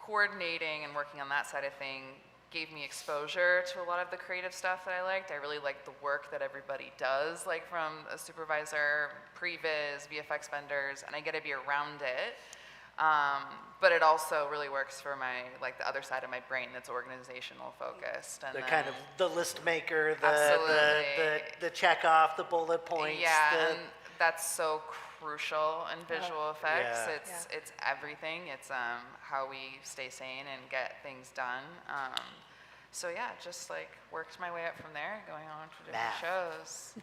coordinating and working on that side of things gave me exposure to a lot of the creative stuff that I liked. I really liked the work that everybody does, like from a supervisor, previs, VFX vendors, and I get to be around it. But it also really works for the other side of my brain that's organizational focused. And
The
then-
kind of the list maker, the
Absolutely.
check off, the bullet points.
Yeah, and that's so crucial in visual effects.
Yeah.
It's everything. It's how we stay sane and get things done. So yeah, just like worked my way up from there, going on to different
Math.
shows.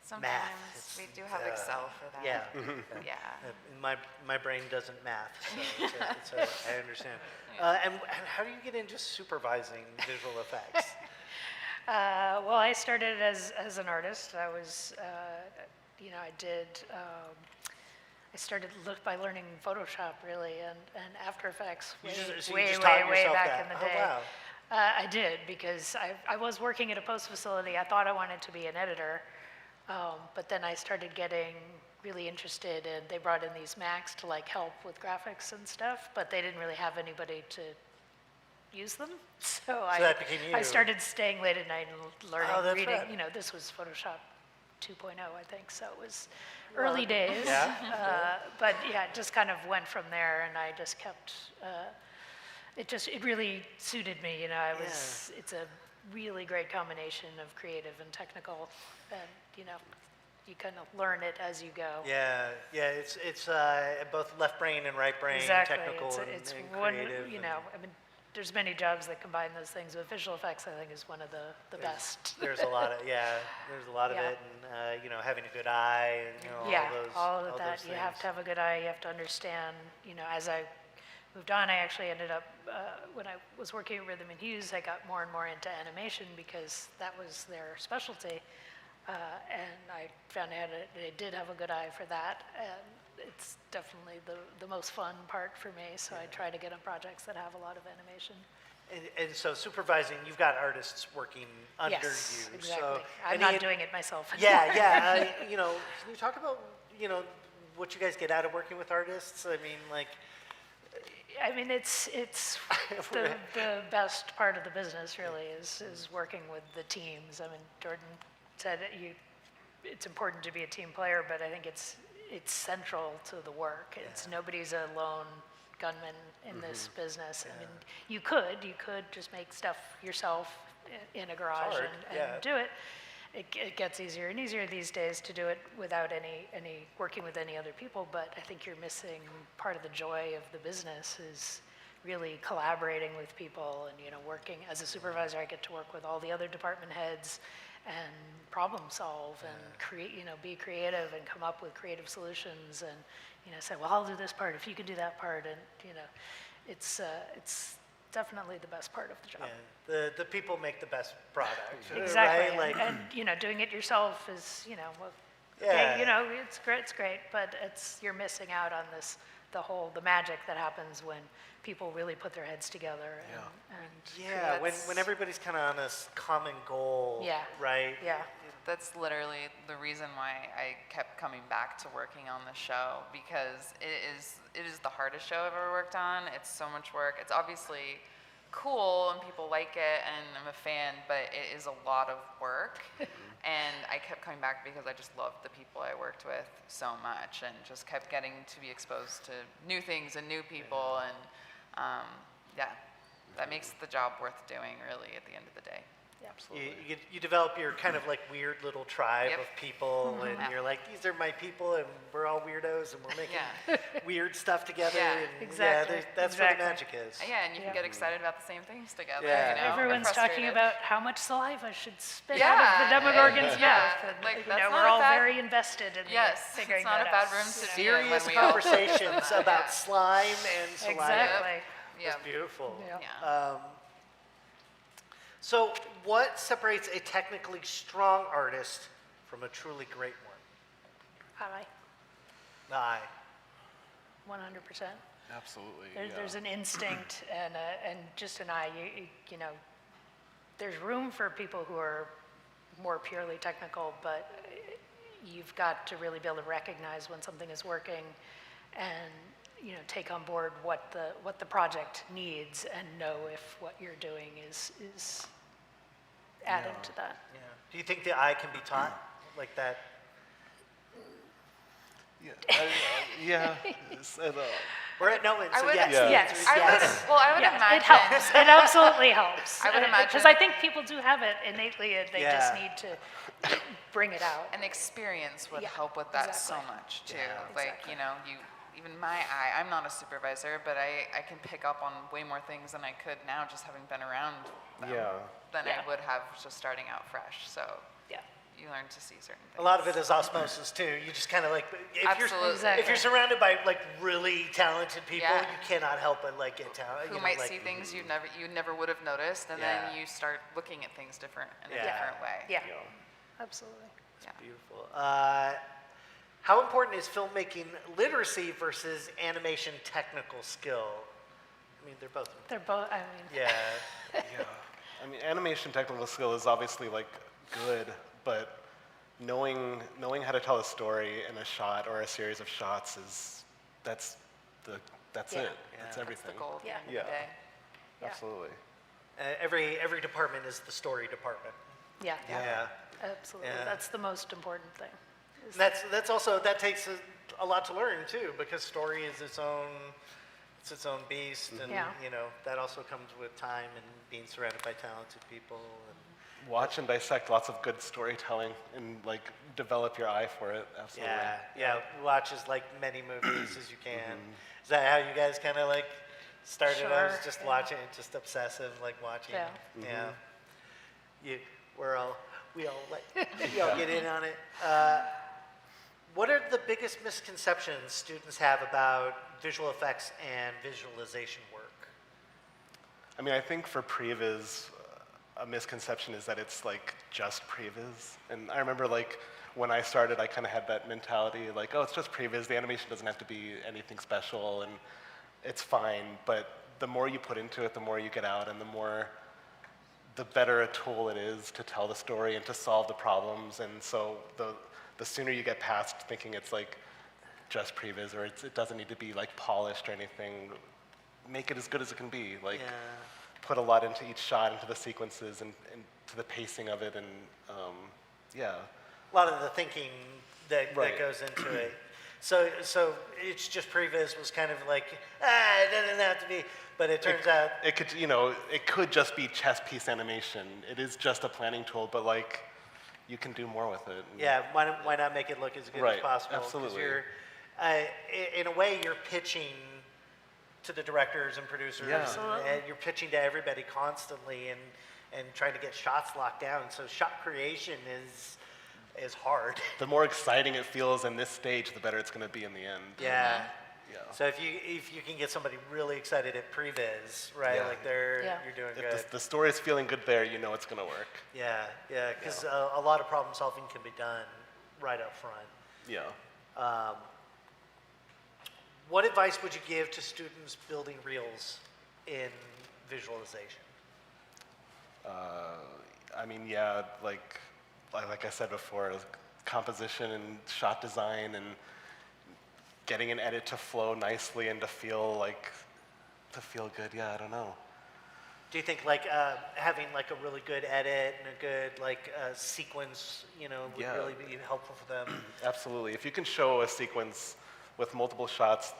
Sometimes
It's,
we do have Excel for that.
Yeah.
Yeah.
My brain doesn't math, so I understand. And how do you get into supervising visual effects?
Well, I started as an artist. I was, I started by learning Photoshop really, and After Effects
You just
way
taught yourself
back
that.
in the
Oh,
day.
wow.
I did because I was working at a post facility. I thought I wanted to be an editor, but then I started getting really interested, and they brought in these Macs to like help with graphics and stuff, but they didn't really have anybody to use them. So
that became
I
you.
started staying late at night and learning,
Oh, that's
reading.
right.
This was Photoshop 2.0, I think, so it was early days.
Yeah.
But yeah, it just kind of went from there, and I just kept. It really suited me. It's a really great combination of creative and technical, and you kind of learn it as you go.
Yeah, it's both left brain and right brain,
Exactly.
technical
It's
and
one.
creative.
There's many jobs that combine those things, but visual effects, I think, is one of the best.
There's a lot of
Yeah.
it, and having a good eye, and
Yeah,
all
of
those
that. You have
things.
to have a good eye. You have to understand. As I moved on, I actually ended up when I was working at Rhythm and Hughes, I got more and more into animation because that was their specialty, and I found out I did have a good eye for that, and it's definitely the most fun part for me. So I try to get on projects that have a lot of animation.
And so supervising, you've got artists working under
Yes,
you.
exactly.
So,
I'm
and
not
the-
doing it myself anymore.
Yeah. Can you talk about what you guys get out of working with artists?
It's the best part of the business, really, is working with the teams. Jordan said it's important to be a team player, but I think it's central to the work. Nobody's a lone gunman in this business. You could just make stuff yourself in a garage
hard,
and do it. It gets easier and easier these days to do it without any working with any other people, but I think you're missing part of the joy of the business is really collaborating with people and working. As a supervisor, I get to work with all the other department heads and problem solve and create, be creative and come up with creative solutions and say, well, I'll do this part if you could do that part, and it's definitely the best part of the job.
Yeah, the people make the best product.
Exactly,
Right?
and doing it yourself is
Yeah.
okay, it's great, but you're missing out on the magic that happens when people really put their heads together and
Yeah, when everybody's kind of on a common goal.
Yeah.
Right.
yeah.
That's literally the reason why I kept coming back to working on the show, because it is the hardest show I've ever worked on. It's so much work. It's obviously cool and people like it and I'm a fan, but it is a lot of work. And I kept coming back because I just loved the people I worked with so much and just kept getting to be exposed to new things and new people. And yeah, that makes the job worth doing, really, at the end of the day.
You develop your kind of like weird little tribe
Yep.
of people, and you're like, these are my people, and we're all weirdos, and we're making weird stuff together.
Yeah.
And
Exactly.
that's where the magic is.
Yeah, and you can get excited about the same things together.
Yeah.
You know, or
Everyone's talking
frustrated.
about how much saliva should spit
Yeah,
out of the Demogorgon's
yeah,
mouth. And,
like,
you
that's
know,
not
we're
a
all
bad-
very invested in
Yes,
figuring
it's not
that
a bad
out.
room to be in
Serious
when we all
conversations about slime and saliva.
Exactly.
Yeah.
It's beautiful.
Yeah.
So, what separates a technically strong artist from a truly great one?
Hi.
Aye.
100%.
Absolutely.
There's an instinct and just an eye. You know, there's room for people who are more purely technical, but you've got to really be able to recognize when something is working, and you know, take on board what the project needs, and know if what you're doing is adding to that.
Yeah. Do you think the eye can be taught like that?
Yeah.
We're at Nounnan,
I
so
would-
yes.
Yeah.
the
Yes.
answer is
I
yes.
would, well, I would
Yeah,
imagine.
it helps. It absolutely helps.
I would
Because
imagine-
I think people do have it innately, and they just
Yeah.
need to bring it out.
An experience would
Yeah,
help with that so
exactly.
much too.
Yeah.
Like,
Exactly.
you know, even my eye, I'm not a supervisor, but I can pick up on way more things than I could now just having been around them than
Yeah.
I would have just starting out fresh. So
Yeah.
you learn to see certain things.
A lot of it is osmosis too. You just kind of like,
Absolutely.
Exactly.
if you're surrounded by like really talented people,
Yeah.
you cannot help but like get talented.
Who might see things you never would have noticed, and
Yeah.
then you start looking at things different in
Yeah.
a different way.
Yeah. Absolutely.
Yeah.
Beautiful. How important is filmmaking literacy versus animation technical skill? I mean, they're both.
They're both, I mean,
Yeah.
I mean, animation technical skill is obviously like good, but knowing how to tell a story in a shot or a series of shots that's
Yeah.
it. That's
That's the
everything.
goal at the
Yeah.
end of
Yeah.
the day.
Yeah.
Absolutely.
Every department is the story department.
yeah.
Yeah.
Absolutely.
Yeah.
That's the most important thing. is-
That's also that takes a lot to learn too, because story is its own beast, and
Yeah.
you know that also comes with time and being surrounded by talented people. And
Watch and dissect lots of good storytelling and like develop your eye for it. Absolutely.
yeah, watch as like many movies as you can. Is that how you guys kind of like started out?
Sure,
Just
yeah.
watching, just obsessive, like watching.
Yeah.
Yeah. We all get in on it. What are the biggest misconceptions students have about visual effects and visualization work?
I mean, I think for previs, a misconception is that it's like just previs. And I remember like when I started, I kind of had that mentality like, oh, it's just previs. The animation doesn't have to be anything special, and it's fine. But the more you put into it, the more you get out, and the better a tool it is to tell the story and to solve the problems. And so the sooner you get past thinking it's like just previs or it doesn't need to be like polished or anything, make it as good as it can be. Like put a lot into each shot, into the sequences and to the pacing of it, and yeah.
A lot of the thinking that
Right.
goes into it. So it's just previs was kind of like, it doesn't have to be, but it turns out.
It could, it could just be chess piece animation. It is just a planning tool, but like, you can do more with it.
Yeah, why not make it look as good as
Right,
possible? 'Cause
absolutely.
You're, in a way, you're pitching to the directors and producers,
Yeah.
and you're pitching to everybody constantly, and trying to get shots locked down. So shot creation is hard.
The more exciting it feels in this stage, the better it's going to be in the end.
Yeah.
Yeah.
So if you can get somebody really excited at previs, right?
Yeah.
Like
Yeah.
you're doing
If
good.
the story is feeling good there, you know it's going to work.
Yeah, because a lot of problem solving can be done right up front.
Yeah.
What advice would you give to students building reels in visualization?
I mean, yeah, like I said before, composition and shot design and getting an edit to flow nicely and to feel good. Yeah, I don't know.
Do you think like having like a really good edit and a good like sequence, would
Yeah.
really be helpful for them?
Absolutely. If you can show a sequence with multiple shots,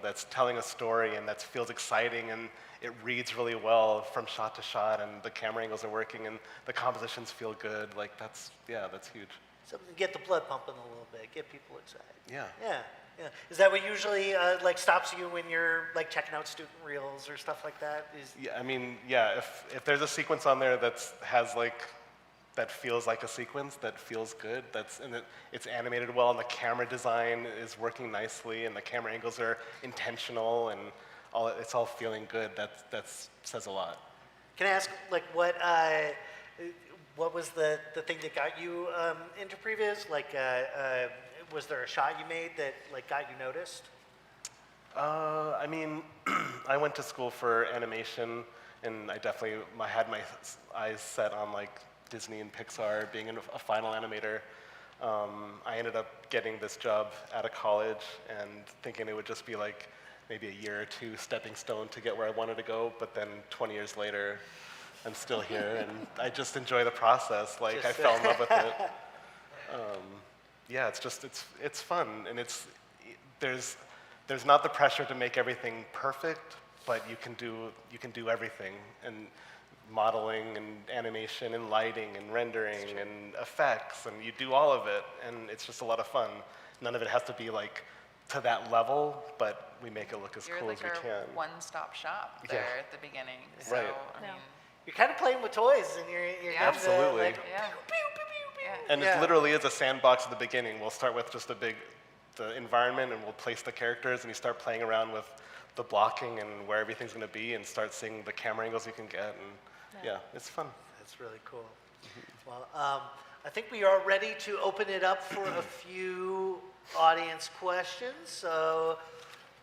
that's telling a story and that feels exciting and it reads really well from shot to shot and the camera angles are working and the compositions feel good, like that's huge.
Something to get the blood pumping a little bit, get people excited.
Yeah.
Yeah. Yeah. Is that what usually like stops you when you're like checking out student reels or stuff like that?
Yeah, I mean, yeah, if there's a sequence on there that feels like a sequence, that feels good, it's animated well, and the camera design is working nicely, and the camera angles are intentional, and it's all feeling good, that says a lot.
Can I ask like what was the thing that got you into previs? Like, was there a shot you made that like got you noticed?
I mean, I went to school for animation, and I definitely had my eyes set on like Disney and Pixar, being a final animator. I ended up getting this job out of college and thinking it would just be like maybe a year or two stepping stone to get where I wanted to go, but then 20 years later, I'm still here, and I just enjoy the process. Like, I fell in love with it. Yeah, it's fun, and there's not the pressure to make everything perfect, but you can do everything, and modeling and animation and lighting and rendering and effects, and you do all of it, and it's just a lot of fun. None of it has to be like to that level, but we make it look as cool as we can.
You're like our one-stop shop there at the beginning. So,
Right.
I mean,
You're kind of playing with toys, and you're
Yeah.
Absolutely.
like,
yeah.
And
Yeah.
it literally is a sandbox at the beginning. We'll start with just the environment, and we'll place the characters, and you start playing around with the blocking and where everything's going to be, and start seeing the camera angles you can get, and yeah, it's fun.
That's really cool. Well, I think we are ready to open it up for a few audience questions. So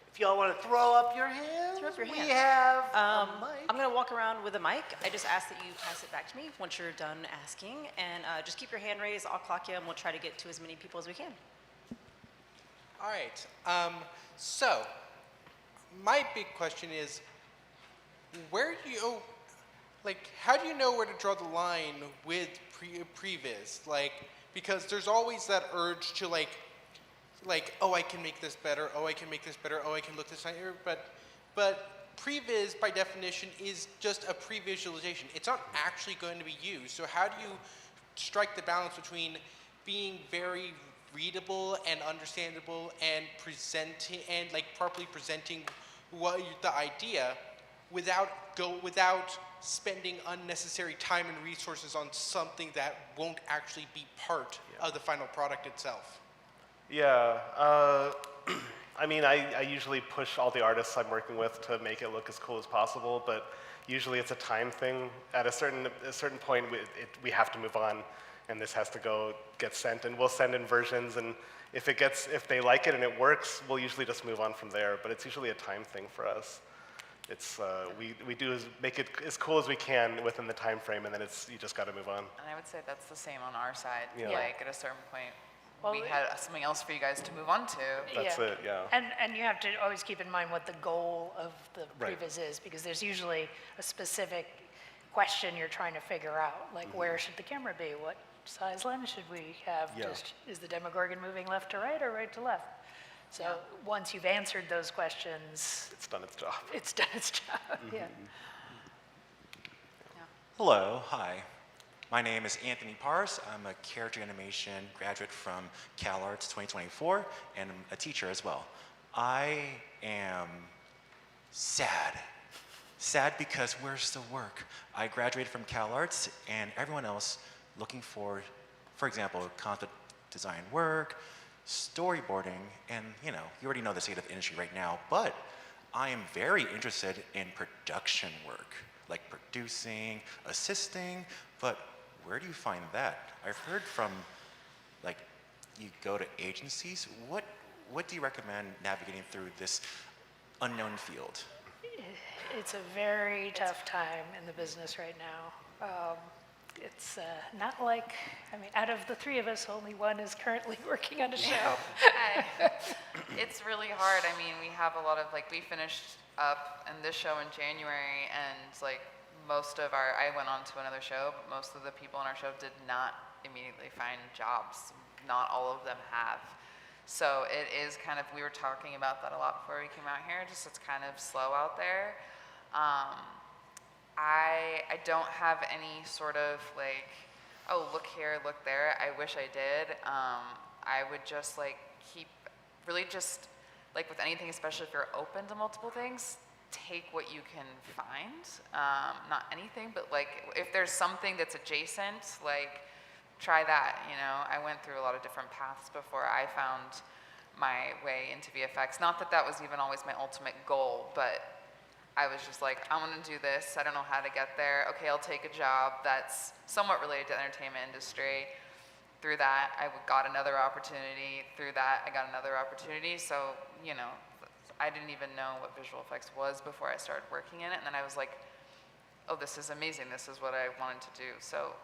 if y'all want to throw up your hands,
Throw up your
we
hand.
have a mic.
I'm going to walk around with a mic. I just ask that you pass it back to me once you're done asking. And just keep your hand raised. I'll clock you, and we'll try to get to as many people as we can.
All right. So, my big question is, how do you know where to draw the line with previs? Like, because there's always that urge to like, oh, I can make this better. Oh, I can make this better. Oh, I can look this higher. But previs, by definition, is just a pre-visualization. It's not actually going to be used. So how do you strike the balance between being very readable and understandable and presenting and like properly presenting the idea without spending unnecessary time and resources on something that won't actually be part of the final product itself?
Yeah, I mean, I usually push all the artists I'm working with to make it look as cool as possible, but usually it's a time thing. At a certain point, we have to move on, and this has to get sent, and we'll send in versions, and if they like it and it works, we'll usually just move on from there. But it's usually a time thing for us. It's we do make it as cool as we can within the time frame, and then you just got to move on.
And I would say that's the same on our side.
Yeah.
Like at a certain point,
Well,
we had something else for you guys to move on to.
That's it, yeah.
And you have to always keep in mind what the goal of the
Right.
previs is, because there's usually a specific question you're trying to figure out, like where should the camera be? What size lens should we have?
Yeah.
Is the Demogorgon moving left to right or right to left? So once you've answered those questions,
It's done its job.
it's done its job, yeah.
Hello, hi. My name is Anthony Pars. I'm a character animation graduate from CalArts 2024 and a teacher as well. I am sad. Sad because where's the work? I graduated from CalArts and everyone else looking for example, concept design work, storyboarding, and you already know the state of the industry right now, but I am very interested in production work, like producing, assisting, but where do you find that? I've heard from, like, you go to agencies. What do you recommend navigating through this unknown field?
It's a very tough time in the business right now. It's not like, out of the three of us, only one is currently working on a show.
It's really hard. We have a lot of, we finished up in this show in January, and I went on to another show, but most of the people on our show did not immediately find jobs. Not all of them have. So it is kind of, we were talking about that a lot before we came out here, just it's kind of slow out there. I don't have any sort of like, oh, look here, look there. I wish I did. I would just like really just like with anything, especially if you're open to multiple things, take what you can find. Not anything, but like if there's something that's adjacent, like try that, you know. I went through a lot of different paths before I found my way into VFX. Not that that was even always my ultimate goal, but I was just like, I'm gonna do this. I don't know how to get there. Okay, I'll take a job that's somewhat related to the entertainment industry. Through that, I got another opportunity. Through that, I got another opportunity. So, you know, I didn't even know what visual effects was before I started working in it. And then I was like, oh, this is amazing. This is what I wanted to do. So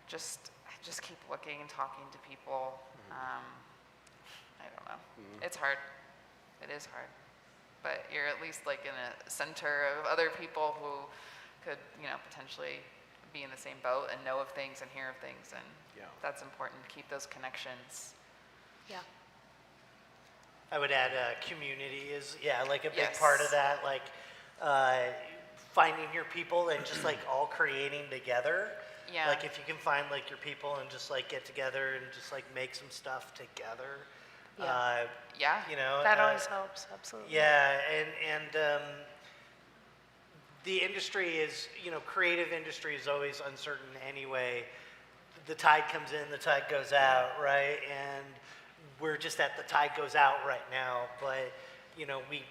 just keep looking and talking to people. I don't know. It's hard. It is hard. But you're at least like in a center of other people who could, you know, potentially be in the same boat and know of things and hear of things, and that's important to keep those connections.
Yeah.
I would add community is, like a big
Yes.
part of that, like finding your people and just like all creating together.
Yeah.
Like if you can find like your people and just like get together and just like make some stuff together.
Yeah.
Yeah.
You know.
That always helps, absolutely.
Yeah, and the industry is, you know, creative industry is always uncertain anyway. The tide comes in, the tide goes out, right? And we're just at the tide goes out right now. But, you know, we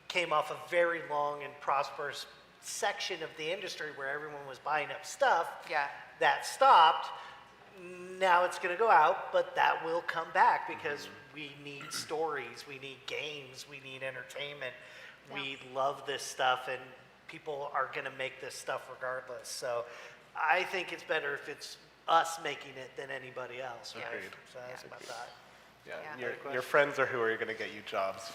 came off a very long and prosperous section of the industry where everyone was buying up stuff.
Yeah.
That stopped. Now it's going to go out, but that will come back because we need stories, we need games, we need entertainment. We love this stuff, and people are going to make this stuff regardless. So I think it's better if it's us making it than anybody else, right?
Agreed.
So that's about that.
Yeah,
Yeah.
your friends are who are going to get you jobs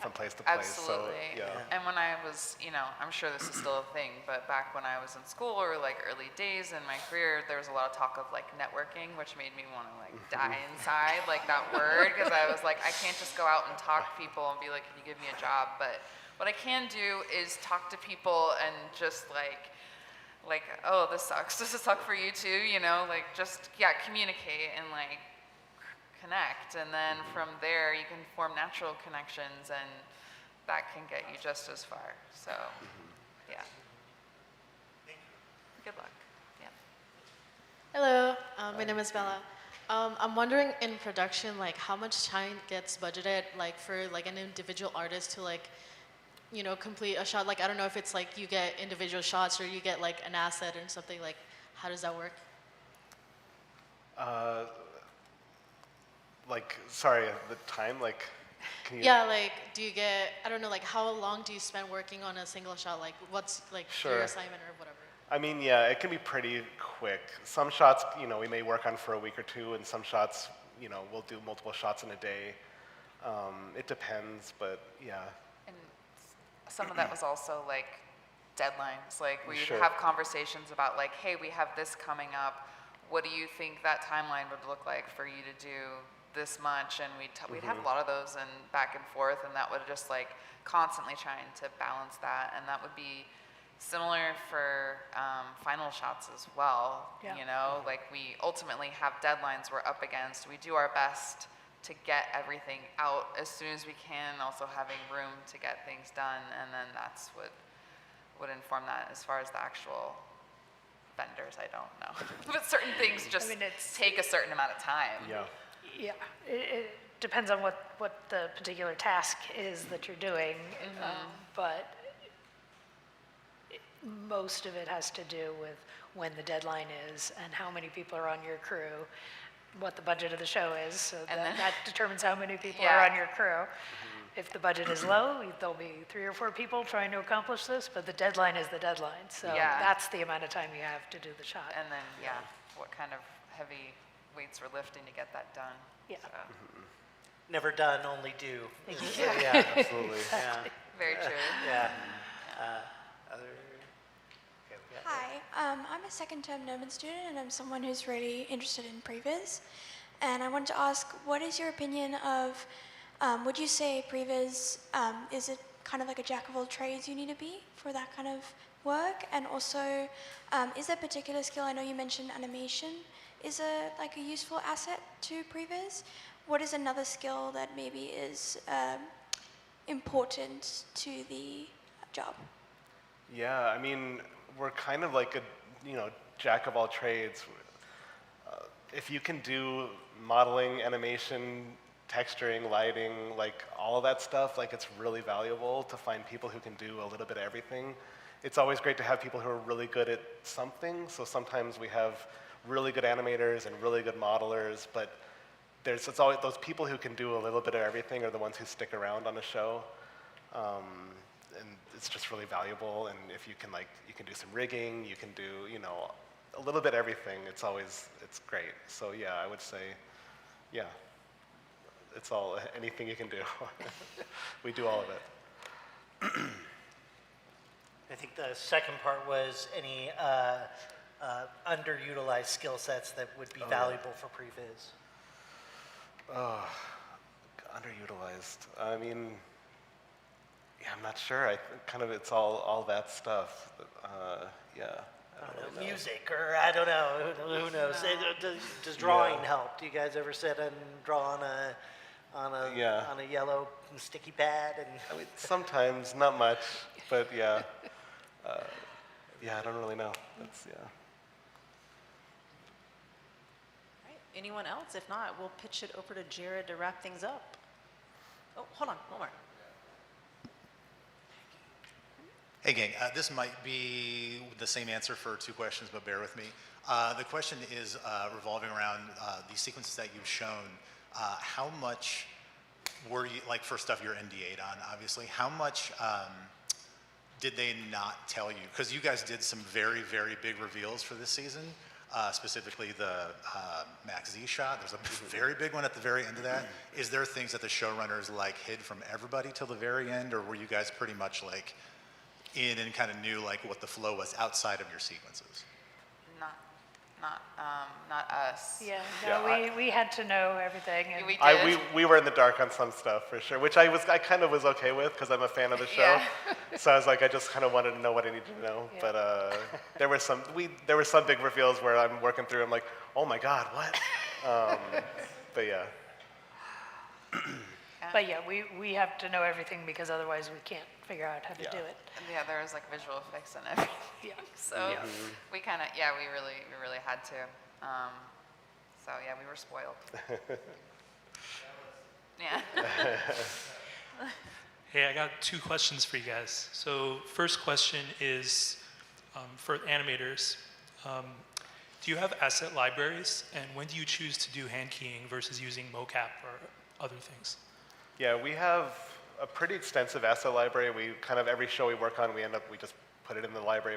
from place to place.
Absolutely.
So, yeah.
And when I was, you know, I'm sure this is still a thing, but back when I was in school or like early days in my career, there was a lot of talk of like networking, which made me want to like die inside, like that word, because I was like, I can't just go out and talk to people and be like, can you give me a job? But what I can do is talk to people and just like, oh, this sucks. Does it suck for you too? You know, like just, communicate and like connect. And then from there, you can form natural connections, and that can get you just as far. So, yeah. Good luck. Yeah.
Hello, my name is Bella. I'm wondering in production, like how much time gets budgeted, like for like an individual artist to like, you know, complete a shot. Like I don't know if it's like you get individual shots or you get like an asset or something. Like, how does that work?
Like, sorry, the time, like, can you?
Yeah, like do you get? I don't know, like how long do you spend working on a single shot? Like what's like your
Sure.
assignment or whatever?
I mean, yeah, it can be pretty quick. Some shots, you know, we may work on for a week or two, and some shots, you know, we'll do multiple shots in a day. It depends, but yeah.
And some of that was also like deadlines. Like we'd
Sure.
have conversations about like, hey, we have this coming up. What do you think that timeline would look like for you to do this much? And we'd have a lot of those and back and forth, and that would just like constantly trying to balance that. And that would be similar for final shots as well.
Yeah.
You know, like we ultimately have deadlines we're up against. We do our best to get everything out as soon as we can, also having room to get things done, and then that's what would inform that. As far as the actual vendors, I don't know. But certain things just take a certain amount of time.
Yeah.
Yeah, it depends on what the particular task is that you're doing, but most of it has to do with when the deadline is and how many people are on your crew, what the budget of the show is, so that determines how many people are on your crew. If the budget is low, there'll be 3 or 4 people trying to accomplish this, but the deadline is the deadline, so that's the amount of time you have to do the shot.
And then, what kind of heavy weights we're lifting to get that done.
Yeah.
So,
Never done, only do.
Absolutely.
Yeah.
very true.
Yeah. Other. Okay,
Hi, I'm a second-term Nounnan student, and I'm someone who's really interested in previs. And I wanted to ask, what is your opinion of, would you say previs, is it kind of like a jack of all trades you need to be for that kind of work? And also, is there a particular skill, I know you mentioned animation, is like a useful asset to previs? What is another skill that maybe is important to the job?
Yeah, I mean, we're kind of like a, jack of all trades. If you can do modeling, animation, texturing, lighting, like all of that stuff, like it's really valuable to find people who can do a little bit of everything. It's always great to have people who are really good at something. So sometimes we have really good animators and really good modelers, but it's always those people who can do a little bit of everything are the ones who stick around on a show. And it's just really valuable. And if you can you can do some rigging, you can do, a little bit everything. It's great. So yeah, I would say, yeah, it's all, anything you can do. We do all of it.
I think the second part was any underutilized skill sets that would be valuable for previs.
Underutilized. I mean, yeah, I'm not sure. It's all that stuff. Yeah. I don't really know.
Music, or I don't know. Who knows? Does drawing help? Do you guys ever sit and draw on a yellow sticky pad? And
I mean, sometimes, not much, but yeah. Yeah, I don't really know.
All right, anyone else? If not, we'll pitch it over to Jared to wrap things up. Oh, hold on, one more.
Hey gang, this might be the same answer for two questions, but bear with me. The question is revolving around these sequences that you've shown. How much were you, like for stuff you're NDA'd on, obviously, how much did they not tell you? Because you guys did some very, very big reveals for this season, specifically the Max Z shot. There's a very big one at the very end of that. Is there things that the showrunners hid from everybody till the very end, or were you guys pretty much in and kind of knew what the flow was outside of your sequences?
Not us.
Yeah, no, we had to know everything. And
We did.
We were in the dark on some stuff for sure, which I kind of was okay with because I'm a fan of the show.
Yeah.
So I was I just kind of wanted to know what I needed to know.
Yeah.
But there were some big reveals where I'm working through. I'm like, oh my god, what? But yeah.
But yeah, we have to know everything because otherwise we can't figure out how to do it.
Yeah, there was visual effects and everything.
Yeah.
So we kind of, we really had to. So yeah, we were spoiled. Yeah.
Hey, I got two questions for you guys. So first question is for animators. Do you have asset libraries, and when do you choose to do hand keying versus using mocap or other things?
Yeah, we have a pretty extensive asset library. We every show we work on, we just put it in the library.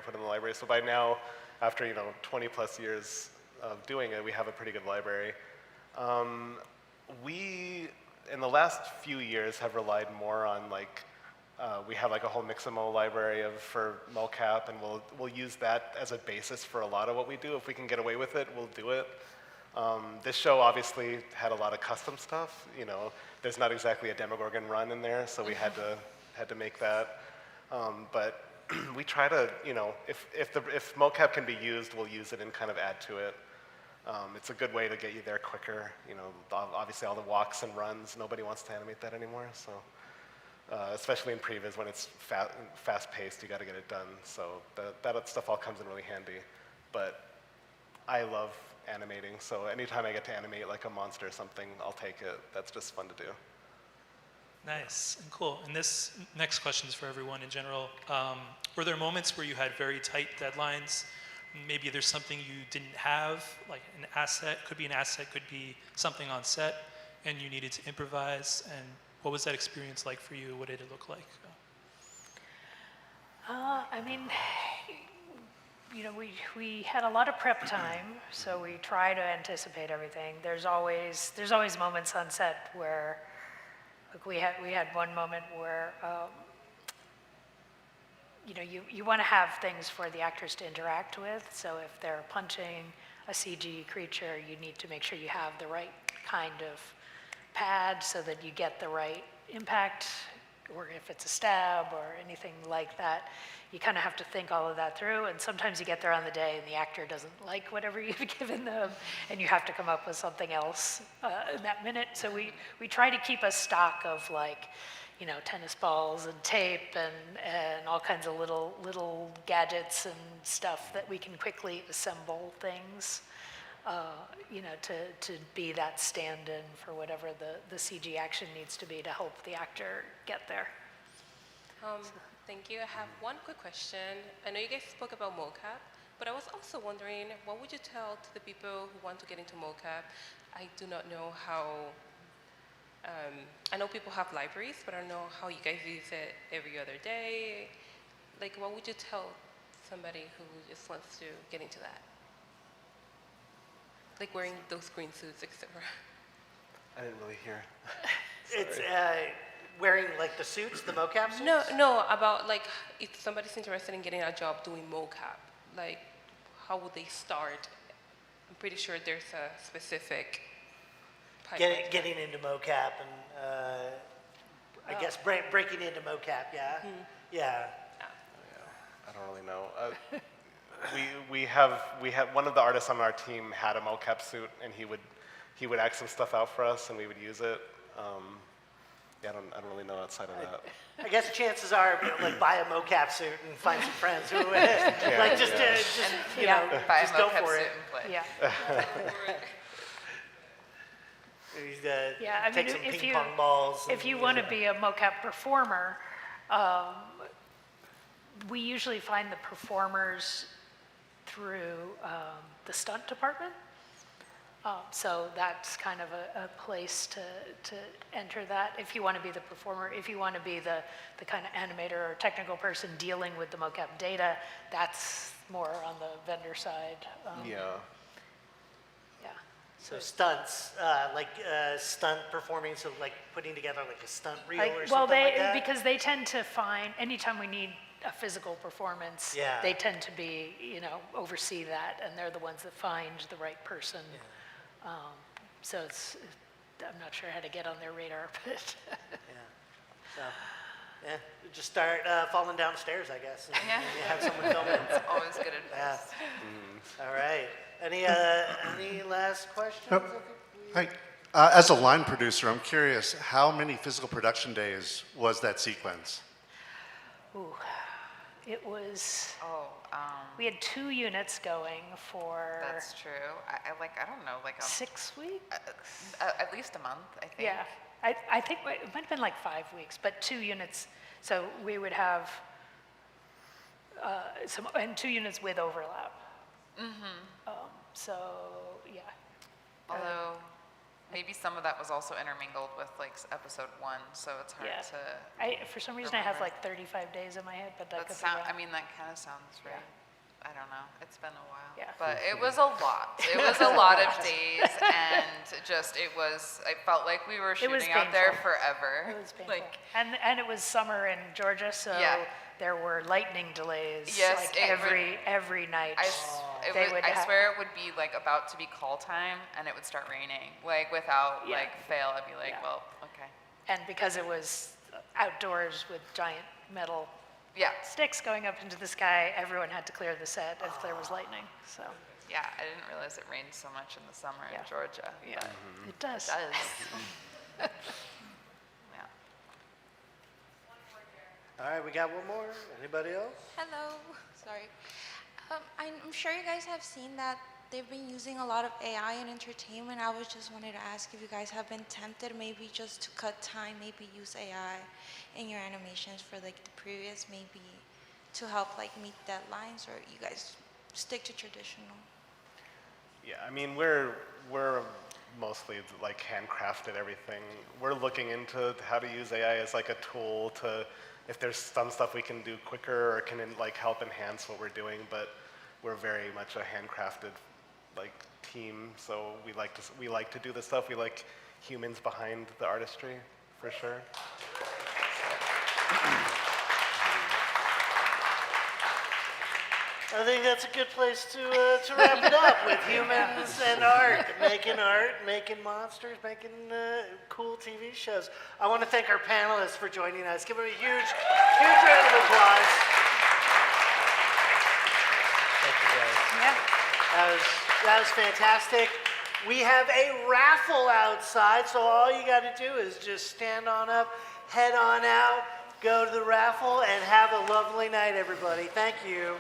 So by now, after 20 plus years of doing it, we have a pretty good library. We, in the last few years, have relied more on we have a whole Mixamo library for mocap, and we'll use that as a basis for a lot of what we do. If we can get away with it, we'll do it. This show obviously had a lot of custom stuff. There's not exactly a Demogorgon run in there, so we had to make that. But we try to, if mocap can be used, we'll use it and kind of add to it. It's a good way to get you there quicker. Obviously all the walks and runs, nobody wants to animate that anymore. So, especially in previs when it's fast-paced, you got to get it done. So that stuff all comes in really handy. But I love animating, so anytime I get to animate a monster or something, I'll take it. That's just fun to do.
Nice and cool. And this next question is for everyone in general. Were there moments where you had very tight deadlines? Maybe there's something you didn't have, like an asset, could be something on set, and you needed to improvise, and what was that experience like for you? What did it look like?
I mean, we had a lot of prep time, so we try to anticipate everything. There's always moments on set where, we had one moment where you want to have things for the actors to interact with. So if they're punching a CG creature, you need to make sure you have the right kind of pad so that you get the right impact, or if it's a stab or anything like that. You kind of have to think all of that through, and sometimes you get there on the day and the actor doesn't like whatever you've given them, and you have to come up with something else in that minute. So we try to keep a stock of like, tennis balls and tape and all kinds of little gadgets and stuff that we can quickly assemble things, to be that stand-in for whatever the CG action needs to be to help the actor get there.
Thank you. I have one quick question. I know you guys spoke about mocap, but I was also wondering, what would you tell to the people who want to get into mocap? I do not know how, I know people have libraries, but I don't know how you guys use it every other day. Like, what would you tell somebody who just wants to get into that? Like wearing those green suits, etc.
I didn't really hear.
It's wearing like the suits, the mocap suits?
No, about like if somebody's interested in getting a job doing mocap, like how would they start? I'm pretty sure there's a specific pipeline.
Getting into mocap and I guess breaking into mocap, yeah? Yeah.
I don't really know. We have one of the artists on our team had a mocap suit, and he would act some stuff out for us, and we would use it. I don't really know outside of that.
I guess chances are, like, buy a mocap suit and find some friends who, just
buy
just
a
go
mocap
for
suit
it.
and play.
Yeah.
I
Take
mean,
some
if
ping pong balls.
if you want to be a mocap performer, we usually find the performers through the stunt department. So that's kind of a place to enter that. If you want to be the performer, if you want to be the kind of animator or technical person dealing with the mocap data, that's more on the vendor side.
Yeah.
Yeah.
So stunts, stunt performing, so like putting together like a stunt reel or
Well,
something like that?
because they tend to find, anytime we need a physical performance, they tend to be, oversee that, and they're the ones that find the right person. So I'm not sure how to get on their radar, but. Just start falling downstairs, I guess, and you have someone film it.
It's always good advice.
All right. Any last questions?
Hi. As a line producer, I'm curious, how many physical production days was that sequence?
Ooh, it was. We had 2 units going for.
That's true. I don't know, like
6 weeks.
At least a month, I think.
Yeah, I think it might have been like 5 weeks, but 2 units. So we would have and 2 units with overlap. So yeah.
Although maybe some of that was also intermingled with like episode 1, so it's hard to.
For some reason I have like 35 days in my head, but that could be wrong.
I mean, that kind of sounds right. I don't know. It's been a while.
Yeah.
But it was a lot. It was a lot of days, and I felt like we were shooting out there forever.
It was painful. And it was summer in Georgia, so there were lightning delays.
Yes,
like every night.
I swear it would be like about to be call time, and it would start raining. Like without like fail, I'd be like, well, okay.
And because it was outdoors with giant metal sticks going up into the sky, everyone had to clear the set if there was lightning. So
yeah, I didn't realize it rained so much in the summer in Georgia.
Yeah, it does.
It does.
All right, we got one more. Anybody else?
Hello. Sorry. I'm sure you guys have seen that they've been using a lot of AI in entertainment. I was just wanted to ask if you guys have been tempted maybe just to cut time, maybe use AI in your animations for like the previous, maybe to help like meet deadlines, or you guys stick to traditional?
Yeah, I mean, we're mostly like handcrafted everything. We're looking into how to use AI as like a tool to, if there's some stuff we can do quicker or can like help enhance what we're doing, but we're very much a handcrafted like team, so we like to do the stuff. We like humans behind the artistry, for sure.
I think that's a good place to wrap it up with humans and art, making monsters, making cool TV shows. I want to thank our panelists for joining us. Give them a huge round of applause. Thank you, guys.
Yeah.
That was fantastic. We have a raffle outside, so all you got to do is just stand on up, head on out, go to the raffle, and have a lovely night, everybody. Thank you.